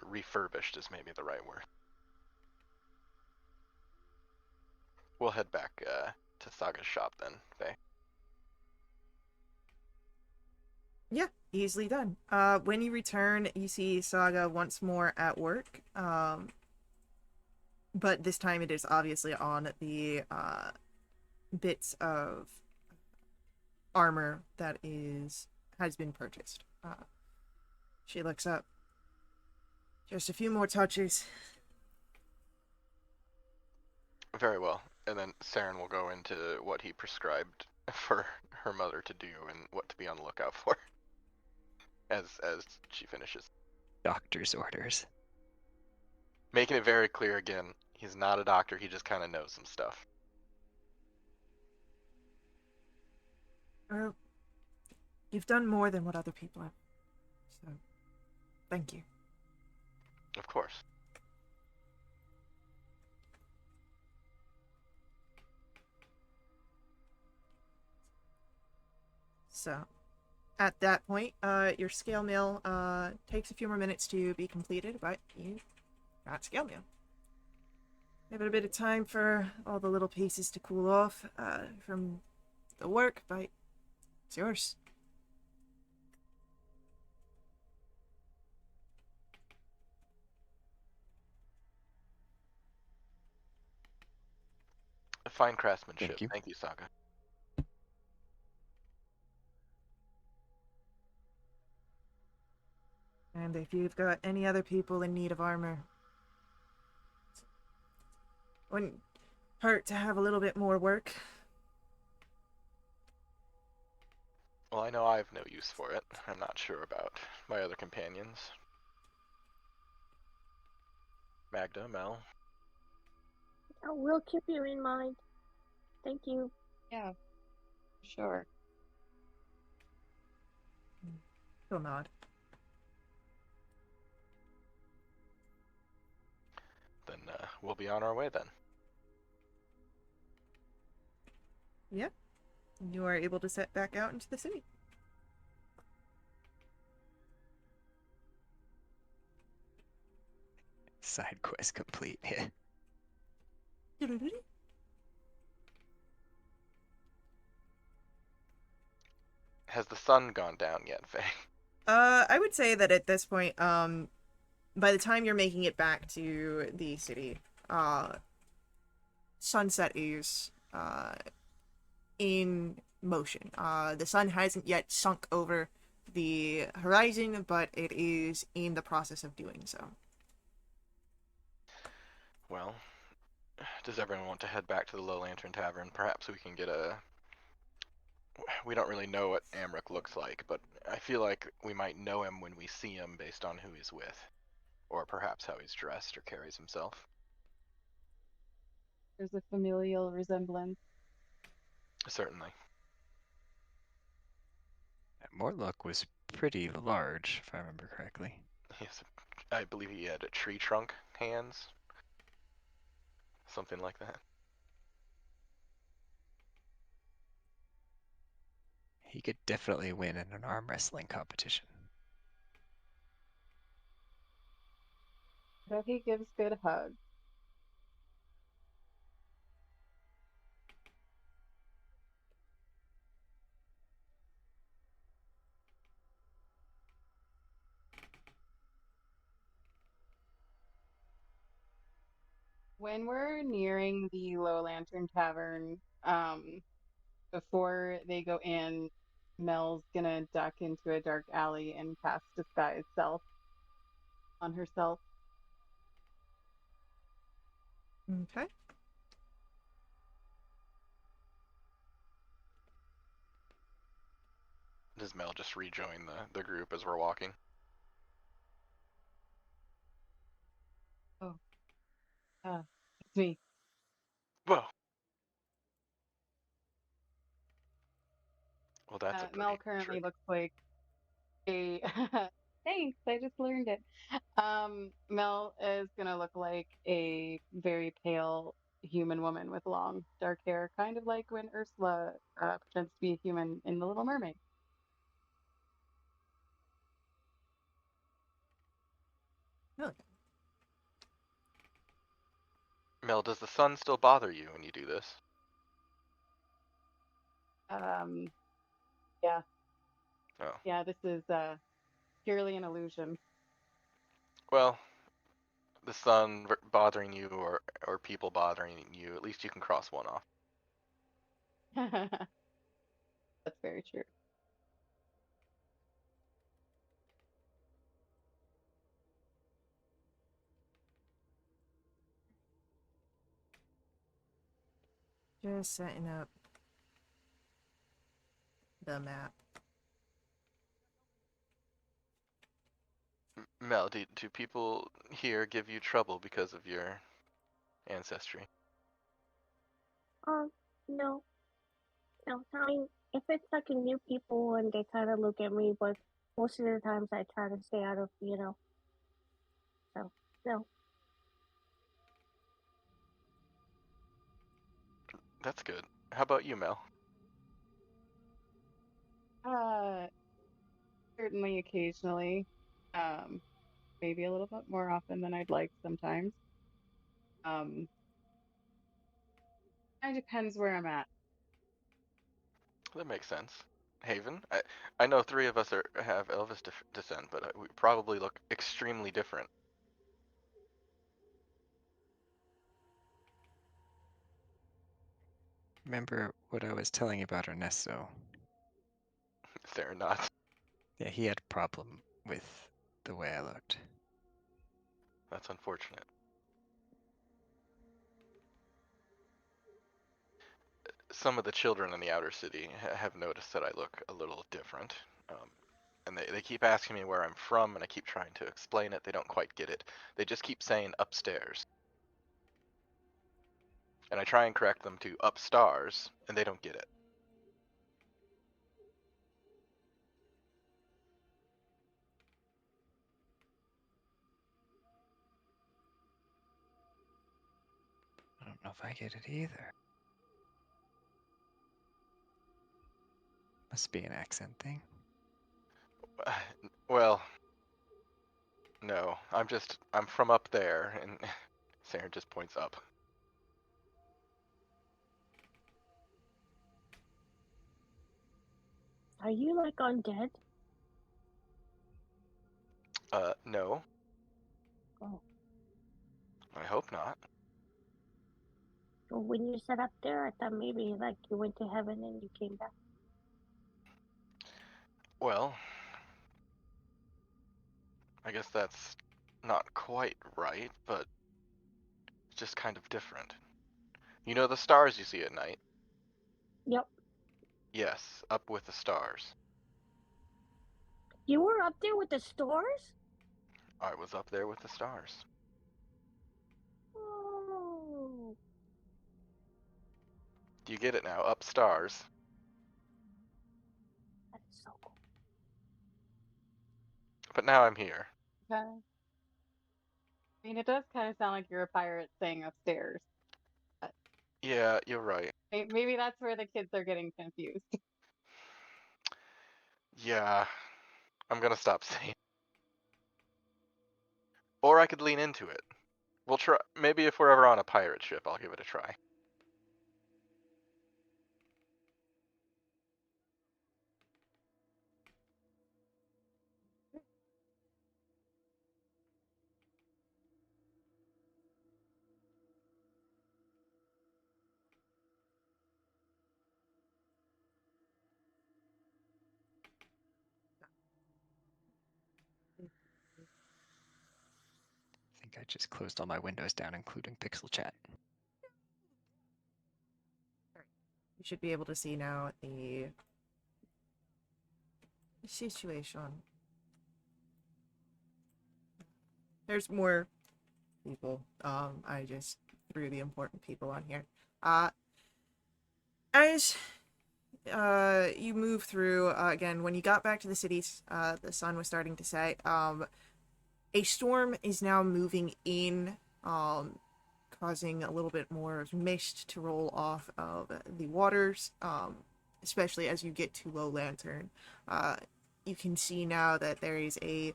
Refurbished is maybe the right word. We'll head back to Saga's shop then, Faye. Yeah, easily done. When you return, you see Saga once more at work. But this time it is obviously on the bits of armor that has been purchased. She looks up. Just a few more touches. Very well. And then Saren will go into what he prescribed for her mother to do and what to be on the lookout for as she finishes. Doctor's orders. Making it very clear again, he's not a doctor, he just kind of knows some stuff. Well, you've done more than what other people have. So, thank you. Of course. So, at that point, your scale mill takes a few more minutes to be completed, but you got scale mill. Give it a bit of time for all the little pieces to cool off from the work, but it's yours. Fine craftsmanship. Thank you. Thank you, Saga. And if you've got any other people in need of armor, wouldn't hurt to have a little bit more work. Well, I know I have no use for it. I'm not sure about my other companions. Magda, Mel. Oh, we'll keep you in mind. Thank you. Yeah, sure. He'll nod. Then we'll be on our way then. Yeah. You are able to set back out into the city. Side quest complete. Has the sun gone down yet, Faye? I would say that at this point, by the time you're making it back to the city, sunset is in motion. The sun hasn't yet sunk over the horizon, but it is in the process of doing so. Well, does everyone want to head back to the Low Lantern Tavern? Perhaps we can get a... We don't really know what Amric looks like, but I feel like we might know him when we see him based on who he's with. Or perhaps how he's dressed or carries himself. There's a familial resemblance. Certainly. Morlock was pretty large, if I remember correctly. I believe he had a tree trunk hands. something like that. He could definitely win in an arm wrestling competition. But he gives good hugs. When we're nearing the Low Lantern Tavern, before they go in, Mel's gonna duck into a dark alley and cast Disguise Self on herself. Okay. Does Mel just rejoin the group as we're walking? Oh, it's me. Whoa. Well, that's a pretty Mel currently trick. looks like a. Thanks, I just learned it. Mel is gonna look like a very pale human woman with long dark hair, kind of like when Ursula pretends to be a human in The Little Mermaid. Okay. Mel, does the sun still bother you when you do this? Yeah, Oh. yeah, this is purely an illusion. Well, the sun bothering you or people bothering you, at least you can cross one off. That's very true. Just setting up the map. Mel, do people here give you trouble because of your ancestry? No, no. I mean, if it's like a new people and they kind of look at me, but most of the times I try to stay out of, So no. That's good. How about you, Mel? Uh, Certainly occasionally. Um, Maybe a little bit more often than I'd like sometimes. Um, it depends where I'm at. That makes sense. Haven, I know three of us have Elvis descent, but we probably look extremely different. Remember what I was telling you about Ernesto? They're not. Yeah, he had a problem with the way I looked. That's unfortunate. Some of the children in the outer city have noticed that I look a little different. And they keep asking me where I'm from, and I keep trying to explain it. They don't quite get it. They just keep saying upstairs. And I try and correct them to upstars, and they don't get it. I don't know if I get it either. Must be an accent thing. Well, no, I'm from up there, and Sarah just points up. Are you like undead? No, Oh, I hope not. well, when you set up there, I thought maybe like you went to heaven and you came back. Well, I guess that's not quite right, but it's just kind of different. You know the stars you see at night? Yep. Yes, up with the stars. You were up there with the stars? I was up there with the stars. Oh, Do you get it now? Up stars. that is so cool. But now I'm here. I mean, it does kind of sound like you're a pirate saying upstairs. Yeah, you're right. Maybe that's where the kids are getting confused. Yeah, I'm gonna stop saying. Or I could lean into it. We'll try. Maybe if we're ever on a pirate ship, I'll give it a try. I think I just closed all my windows down, including Pixel Chat. You should be able to see now the situation. There's more people. I just threw the important people on here. As you move through, again, when you got back to the cities, the sun was starting to set. A storm is now moving in, causing a little bit more of mist to roll off of the waters, especially as you get to Low Lantern. You can see now that there is a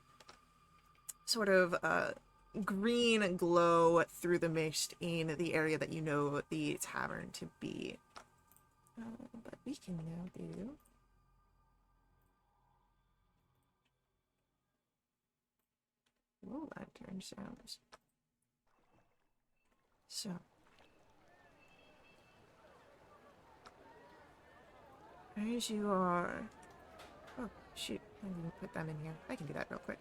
sort of green glow through the mist in the area that you know the tavern to be. But we can now do... Low Lantern sounds. So... As you are... Oh, shoot. I didn't put them in here. I can do that real quick.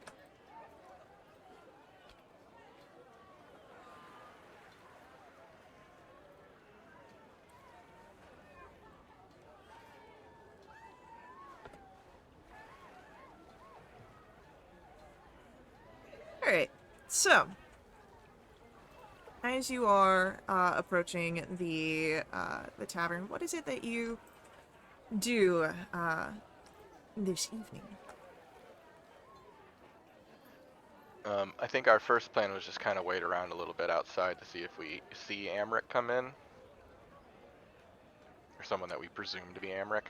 Alright, so... As you are approaching the tavern, what is it that you do this evening? I think our first plan was just kind of wait around a little bit outside to see if we see Amric come in. Or someone that we presume to be Amric.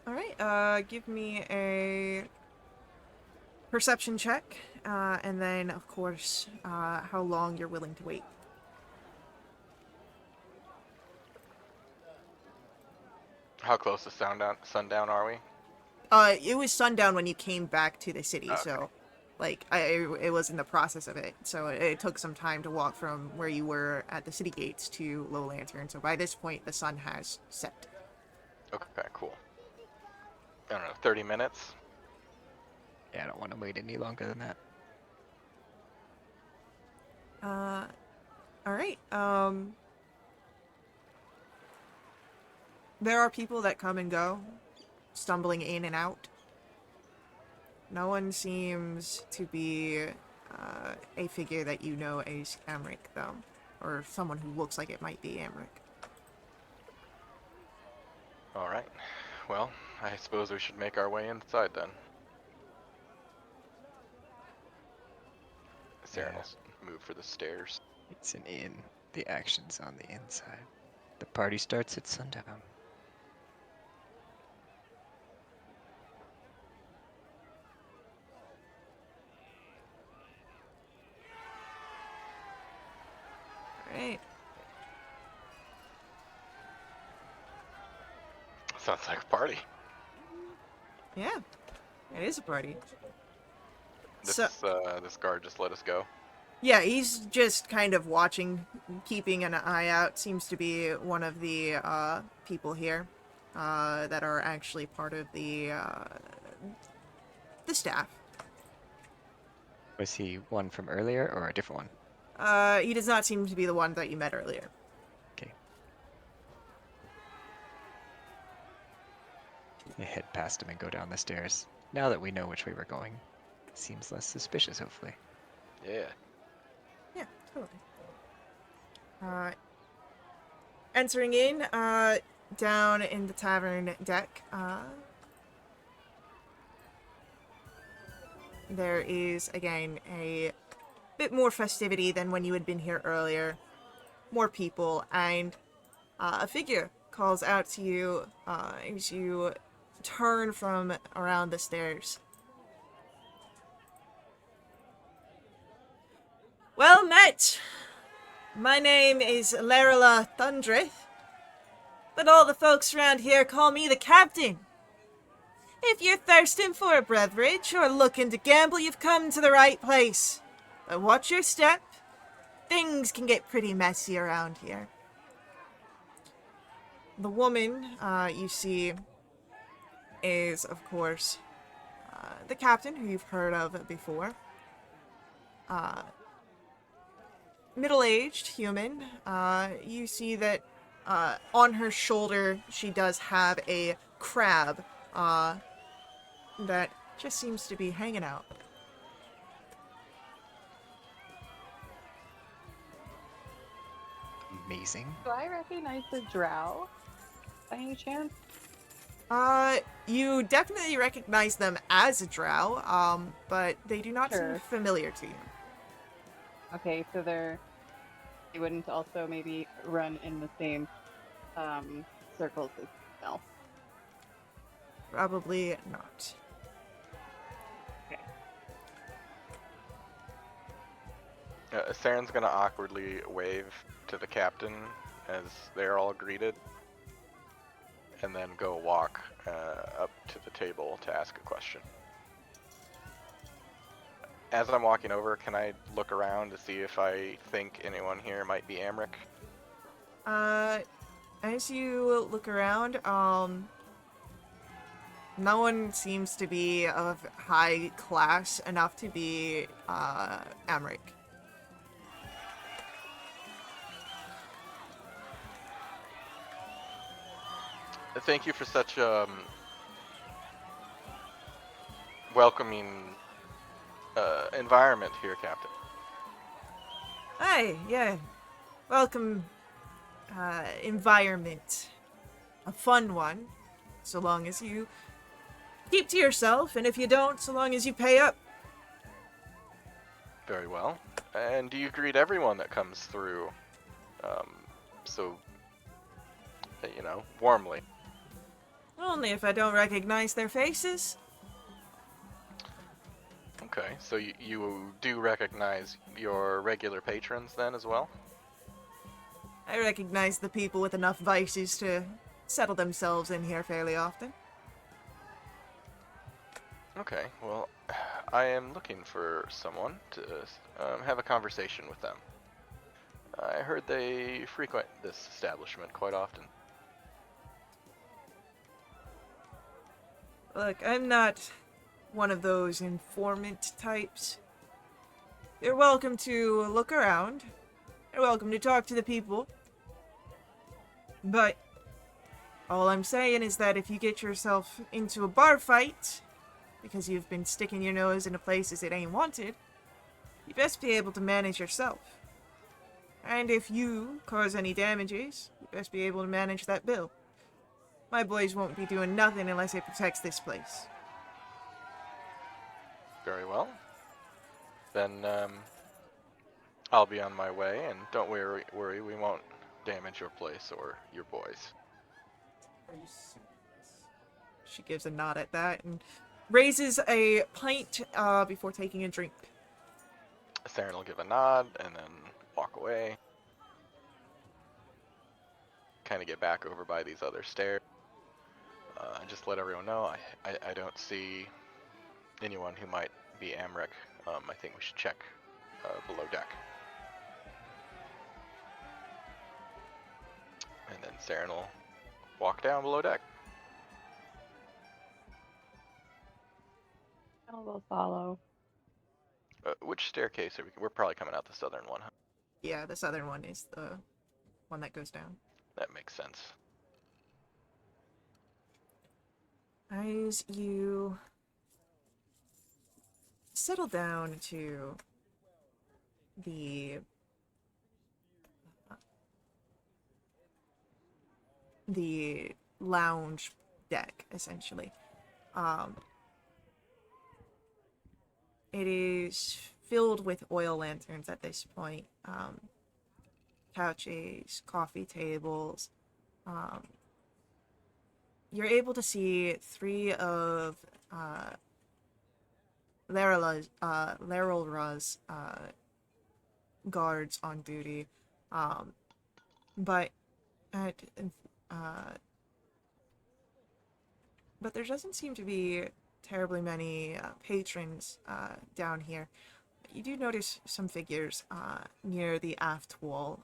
Alright, give me a perception check, and then, of course, how long you're willing to wait. How close to sundown are we? It was sundown when you came back to the city, Okay. so, like, it was in the process of it, so it took some time to walk from where you were at the city gates to Low Lantern, so by this point, the sun has set. Okay, cool. I don't know, 30 minutes? Yeah, I don't want to wait any longer than that. Alright, there are people that come and go, stumbling in and out. No one seems to be a figure that you know as Amric, though. Or someone who looks like it might be Amric. Alright. Well, I suppose we should make our way inside then. Saren will move for the stairs. It's an inn. The action's on the inside. The party starts at sundown. Alright. Sounds like a party. Yeah. It is a party. This So, this guard just let us go. yeah, he's just kind of watching, keeping an eye out. Seems to be one of the people here that are actually part of the staff. Was he one from earlier or a different one? He does not seem to be the one that you met earlier. Okay. I head past him and go down the stairs. Now that we know which way we're going, seems less suspicious, hopefully. Yeah. Yeah, totally. Entering in, down in the tavern deck, there is, again, a bit more festivity than when you had been here earlier. More people, and a figure calls out to you as you turn from around the stairs. Well met! My name is Larila Thundrith, but all the folks around here call me the Captain. If you're thirsting for a beverage or looking to gamble, you've come to the right place. But watch your step. Things can get pretty messy around here. The woman you see is, of course, the captain, who you've heard of before. Middle-aged human. You see that on her shoulder she does have a crab that just seems to be hanging out. Amazing. Do I recognize the drow by any chance? You definitely recognize them as a drow, but they do not Sure. seem familiar to you. Okay, so they wouldn't also maybe run in the same circles as Mel. Probably not. Okay. Saren's gonna awkwardly wave to the captain as they're all greeted, and then go walk up to the table to ask a question. As I'm walking over, can I look around to see if I think anyone here might be Amric? As you look around, no one seems to be of high class enough to be, Amric. Thank you for such welcoming environment here, Captain. Hi, yeah. Welcome, environment. A fun one. So long as you keep to yourself, and if you don't, so long as you pay up. Very well. And do you greet everyone that comes through, warmly? Only if I don't recognize their faces. Okay, so you do recognize your regular patrons then as well? I recognize the people with enough vices to settle themselves in here fairly often. Okay, well, I am looking for someone to have a conversation with them. I heard they frequent this establishment quite often. Look, I'm not one of those informant types. You're welcome to look around. You're welcome to talk to the people. But all I'm saying is that if you get yourself into a bar fight, because you've been sticking your nose into places it ain't wanted, you best be able to manage yourself. And if you cause any damages, you best be able to manage that bill. My boys won't be doing nothing unless it protects this place. Very well. Then I'll be on my way, and don't worry, we won't damage your place or your boys. She gives a nod at that and raises a pint before taking a drink. Saren will give a nod and then walk away. Kind of get back over by these other stairs. Just let everyone know I don't see anyone who might be Amric. I think we should check below deck. And then Saren will walk down below deck. I will follow. Which staircase are we? We're probably coming out the southern one, huh? Yeah, the southern one is the one that goes down. That makes sense. As you settle down to the lounge deck, essentially. It is filled with oil lanterns at this point. Couches, coffee tables. You're able to see three of Larelra's guards on duty, but at uh, but there doesn't seem to be terribly many patrons down here. You do notice some figures near the aft wall.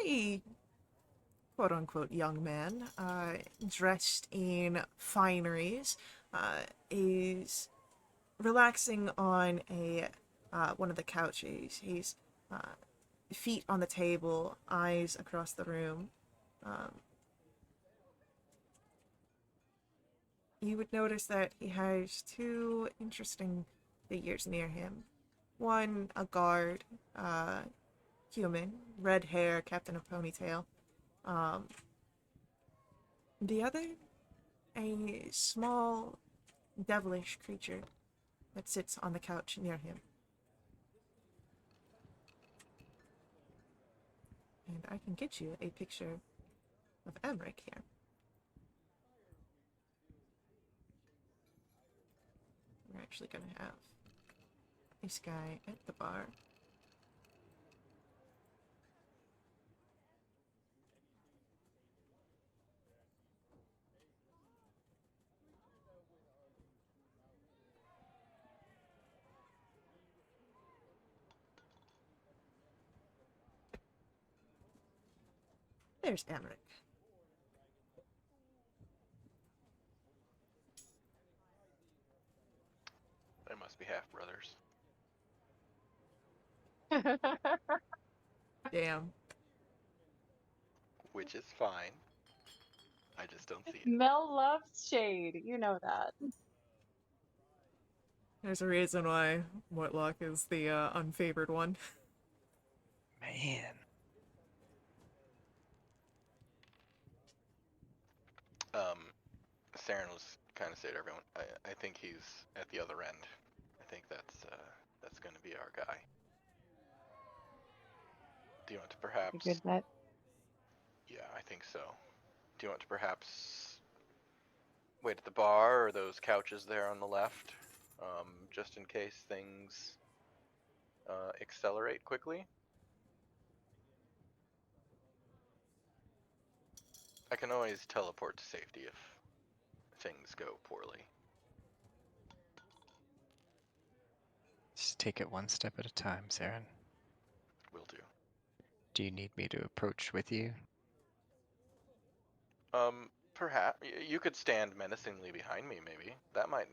A quote-unquote young man, dressed in fineries, is relaxing on one of the couches. He's feet on the table, eyes across the room. You would notice that he has two interesting figures near him. One, a guard, human, red hair, kept in a ponytail. The other, a small, devilish creature that sits on the couch near him. And I can get you a picture of Emmerich here. We're actually going to have this guy at the bar. There's Emmerich. They must be half brothers. Damn. Which is fine. I just don't see it. Mel loves shade. You know that. There's a reason why Mortlock is the unfavored one. Man. Saren was kind of say to everyone, I think he's at the other end. I think that's going to be our guy. Do you want to perhaps... A good bet. Yeah, I think so. Do you want to perhaps wait at the bar or those couches there on the left, just in case things accelerate quickly? I can always teleport to safety if things go poorly. Just take it one step at a time, Saren. Will do. Do you need me to approach with you? Perhaps you could stand menacingly behind me. Maybe that might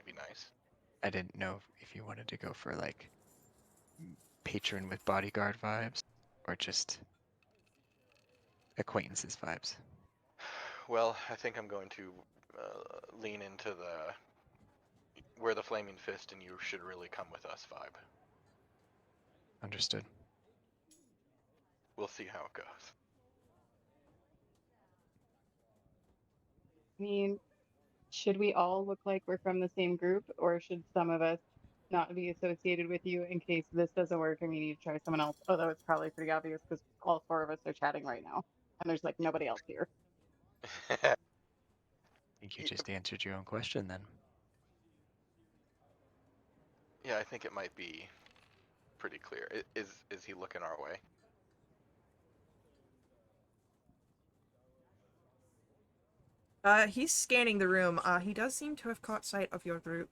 be nice. I didn't know if you wanted to go for like patron with bodyguard vibes or just acquaintances vibes. Well, I think I'm going to lean into the "we're the flaming fist and you should really come with us" vibe. Understood. We'll see how it goes. I mean, should we all look like we're from the same group, or should some of us not be associated with you in case this doesn't work and we need to try someone else? Although it's probably pretty obvious because all four of us are chatting right now, and there's like nobody else here. I think you just answered your own question then. Yeah, I think it might be pretty clear. Is he looking our way? He's scanning the room. He does seem to have caught sight of your group,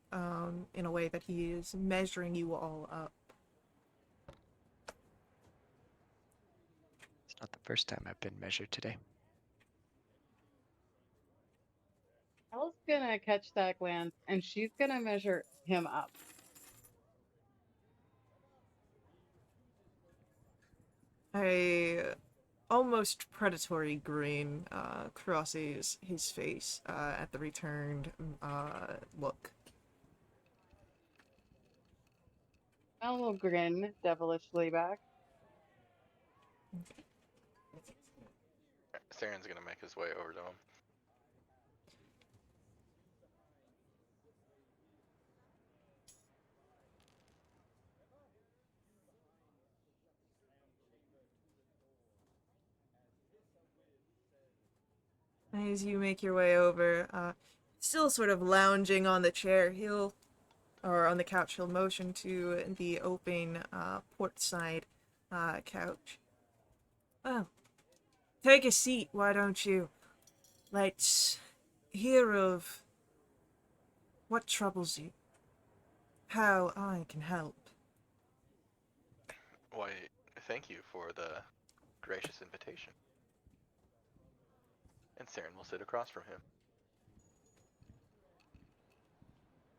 in a way that he is measuring you all up. It's not the first time I've been measured today. Elle's gonna catch that glance, and she's gonna measure him up. A almost predatory grin crosses his face at the returned look. Mel will grin devilishly back. Saren's gonna make his way over to him. As you make your way over, still sort of lounging on the chair, or on the couch, he'll motion to the open, port side, couch. Well, take a seat, why don't you? Let's hear of what troubles you, how I can help. Why, thank you for the gracious invitation. And Saren will sit across from him.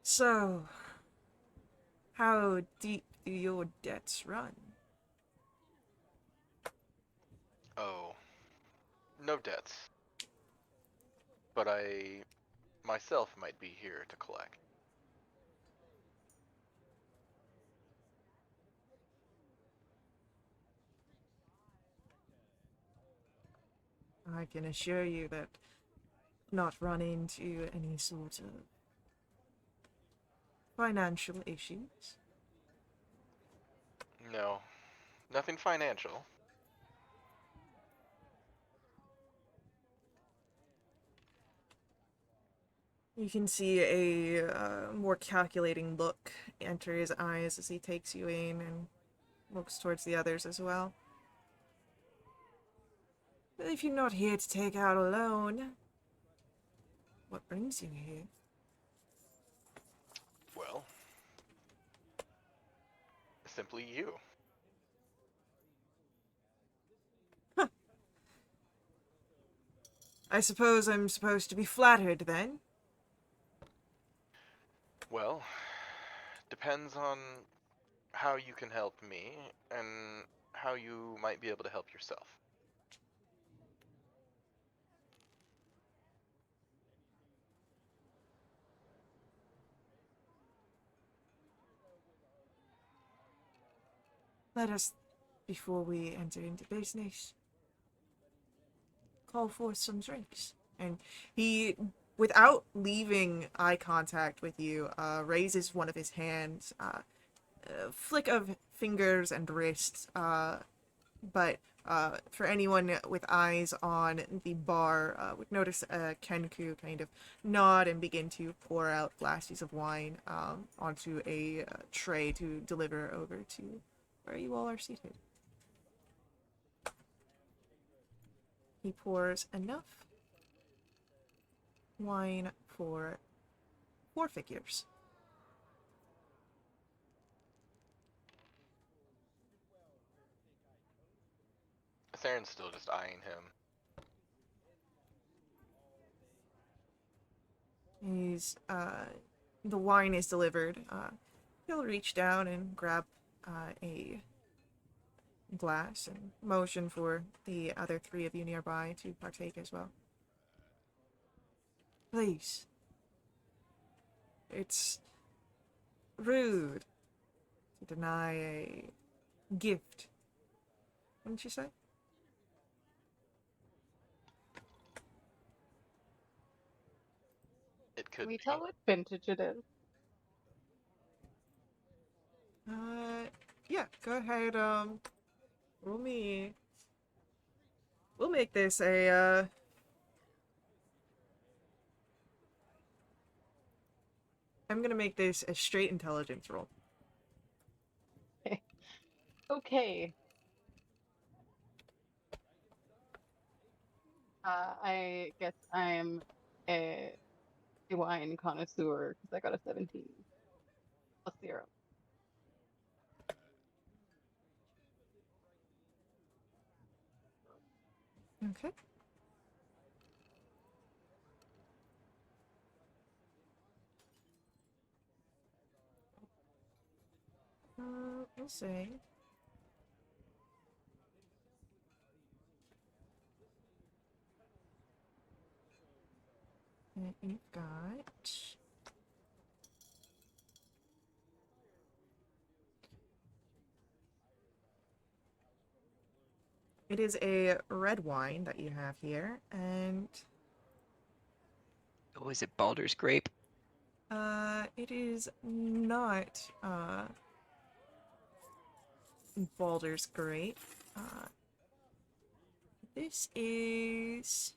So, how deep do your debts run? Oh, no debts. But I myself might be here to collect. I can assure you that not run into any sort of financial issues. No, nothing financial. You can see a more calculating look enter his eyes as he takes you in and looks towards the others as well. But if you're not here to take out a loan, what brings you here? Well, simply you. I suppose I'm supposed to be flattered then? Well, depends on how you can help me and how you might be able to help yourself. Let us, before we enter into business, call forth some drinks. And he, without leaving eye contact with you, raises one of his hands, a flick of fingers and wrists, but for anyone with eyes on the bar, would notice Kenku kind of nod and begin to pour out glasses of wine onto a tray to deliver over to where you all are seated. He pours enough wine for 4 figures. Saren's still just eyeing him. He's, the wine is delivered. He'll reach down and grab a glass and motion for the other 3 of you nearby to partake as well. Please. It's rude to deny a gift. Wouldn't you say? It Can could we be. tell what vintage it is? Yeah, go ahead, roll me. We'll make this a, I'm gonna make this a straight intelligence roll. Okay. I guess I'm a wine connoisseur because I got a 17 plus 0. Okay. We'll say. That you've got. It is a red wine that you have here, and Oh, is it Baldur's grape? it is not Baldur's grape. This is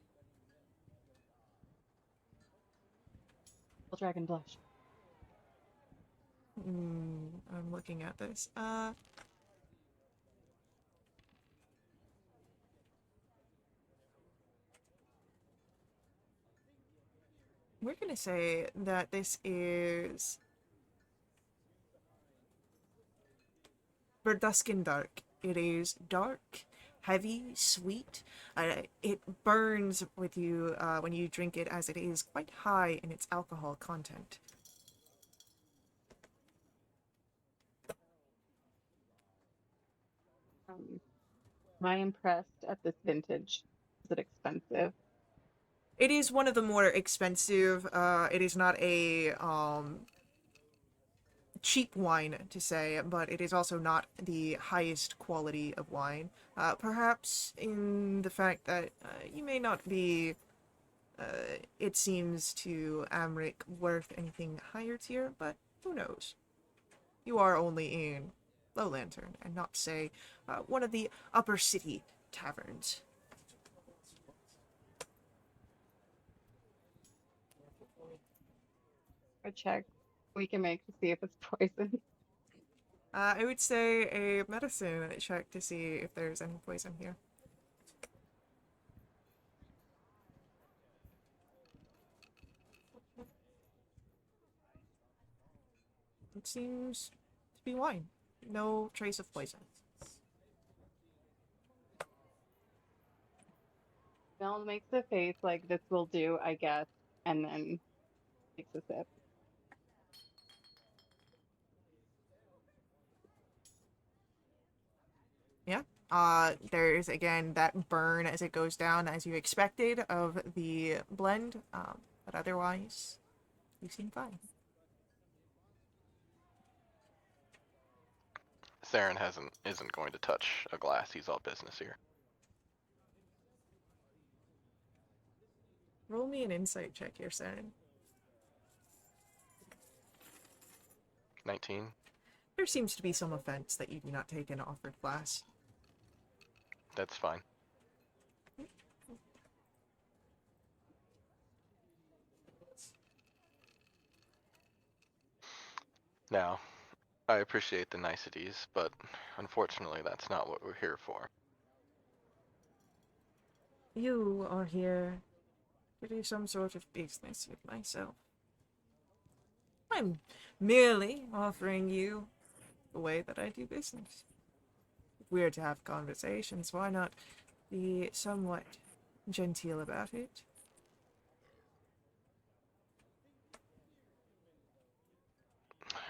dragon blush. I'm looking at this. We're gonna say that this is Verduskin Dark. It is dark, heavy, sweet. It burns with you when you drink it, as it is quite high in its alcohol content. Am I impressed at this vintage? Is it expensive? It is one of the more expensive. It is not a cheap wine to say, but it is also not the highest quality of wine. Perhaps in the fact that you may not be, it seems to Amric, worth anything higher tier, but who knows? You are only in Low Lantern, and not, say, one of the upper city taverns. A check we can make to see if it's poison. I would say a medicine check to see if there's any poison here. It seems to be wine. No trace of poison. Mel makes a face like this will do, I guess, and then takes a sip. Yeah. There's again that burn as it goes down, as you expected, of the blend. But otherwise, you seem fine. Saren isn't going to touch a glass. He's all business here. Roll me an insight check here, Saren. 19. There seems to be some offense that you do not take an offered glass. That's fine. Now, I appreciate the niceties, but unfortunately that's not what we're here for. You are here to do some sort of business with myself. I'm merely offering you the way that I do business. If we're to have conversations, why not be somewhat genteel about it?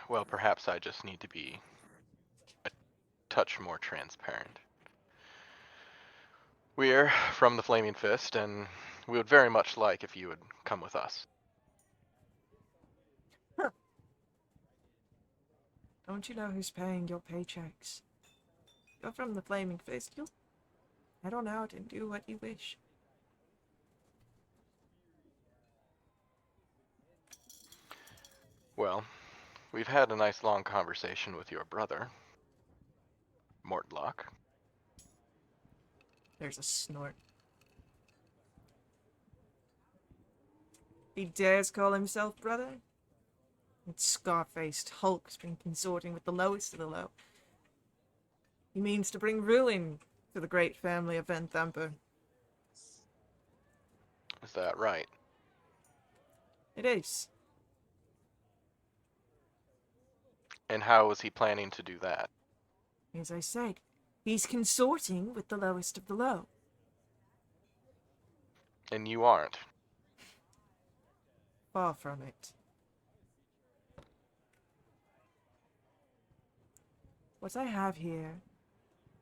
Well, perhaps I just need to be a touch more transparent. We're from the Flaming Fist, and we would very much like if you would come with us. Don't you know who's paying your paychecks? You're from the Flaming Fist. You'll head on out and do what you wish. Well, we've had a nice long conversation with your brother, Mortlock. There's a snort. He dares call himself brother? That scar-faced hulk's been consorting with the lowest of the low. He means to bring ruin to the great family of Van Thumper. Is that right? It is. And how is he planning to do that? As I said, he's consorting with the lowest of the low. And you aren't. Far from it. What I have here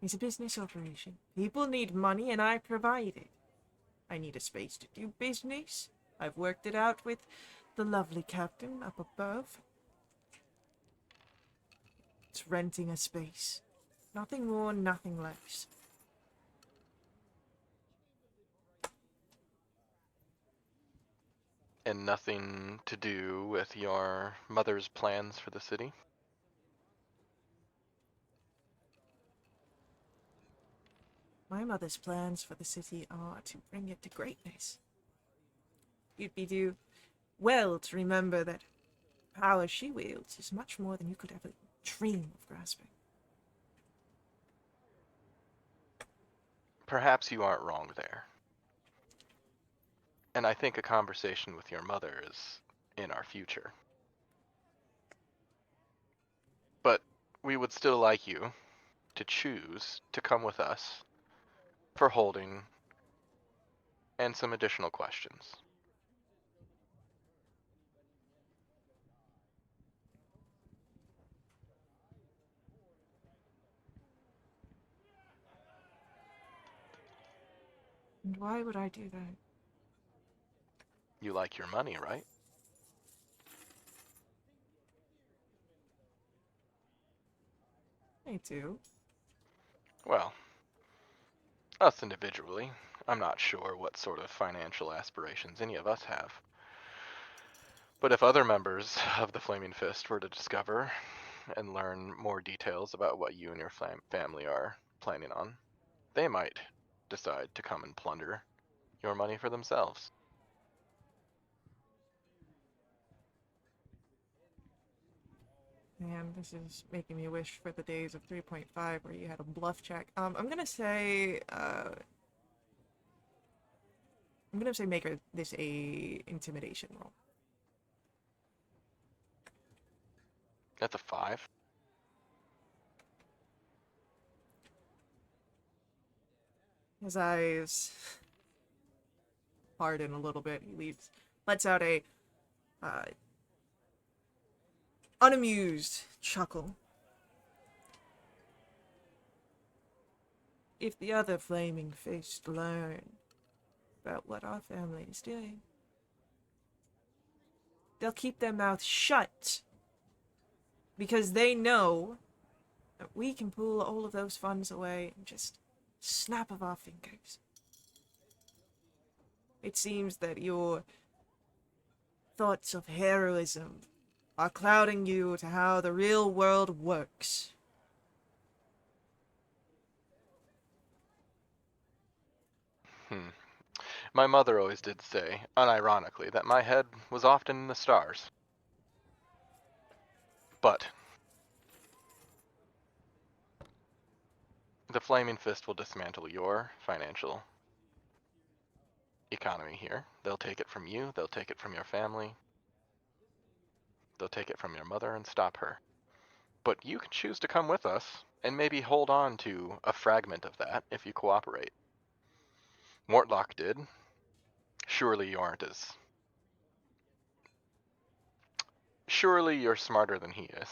is a business operation. People need money and I provide it. I need a space to do business. I've worked it out with the lovely captain up above. It's renting a space. Nothing more, nothing less. And nothing to do with your mother's plans for the city? My mother's plans for the city are to bring it to greatness. You'd be due well to remember that the power she wields is much more than you could ever dream of grasping. Perhaps you aren't wrong there. And I think a conversation with your mother is in our future. But we would still like you to choose to come with us for holding and some additional questions. And why would I do that? You like your money, right? I do. Well, us individually, I'm not sure what sort of financial aspirations any of us have. But if other members of the Flaming Fist were to discover and learn more details about what you and your family are planning on, they might decide to come and plunder your money for themselves. Man, this is making me wish for the days of 3.5 where you had a I'm gonna say, make this a intimidation roll. That's a 5. His eyes harden a little bit. He lets out a unamused chuckle. If the other Flaming Fist learn about what our family is doing, they'll keep their mouths shut because they know that we can pull all of those funds away in just snap of our fingers. It seems that your thoughts of heroism are clouding you to how the real world works. My mother always did say, unironically, that my head was often in the stars. But the Flaming Fist will dismantle your financial economy here. They'll take it from you, they'll take it from your family, they'll take it from your mother and stop her. But you can choose to come with us and maybe hold on to a fragment of that if you cooperate. Mortlock did. Surely you aren't as... Surely you're smarter than he is.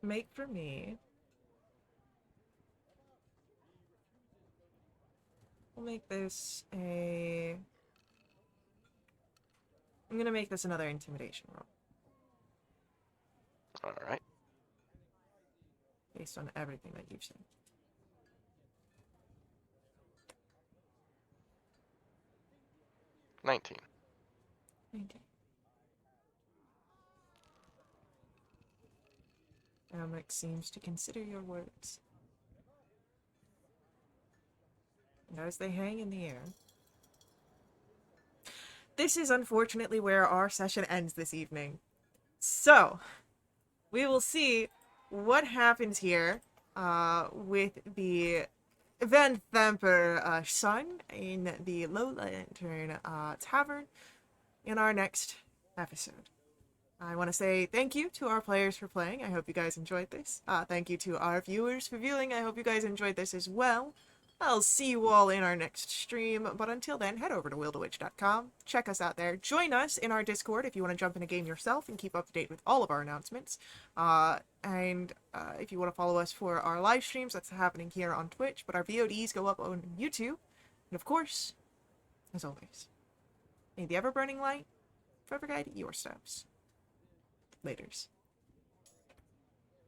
Make for me. We'll make this a... I'm gonna make this another intimidation roll. Alright. Based on everything that you've said. 19. 19. Almec seems to consider your words. And as they hang in the air, this is unfortunately where our session ends this evening. So, we will see what happens here with the Van Thamper son in the Low Lantern Tavern in our next episode. I want to say thank you to our players for playing. I hope you guys enjoyed this. Thank you to our viewers for viewing. I hope you guys enjoyed this as well. I'll see you all in our next stream, but until then, head over to wildawitch.com. Check us out there. Join us in our Discord if you want to jump in a game yourself and keep up to date with all of our announcements. And if you want to follow us for our live streams, that's happening here on Twitch, but our VODs go up on YouTube. And of course, as always, may the ever-burning light forever guide your steps. Laters.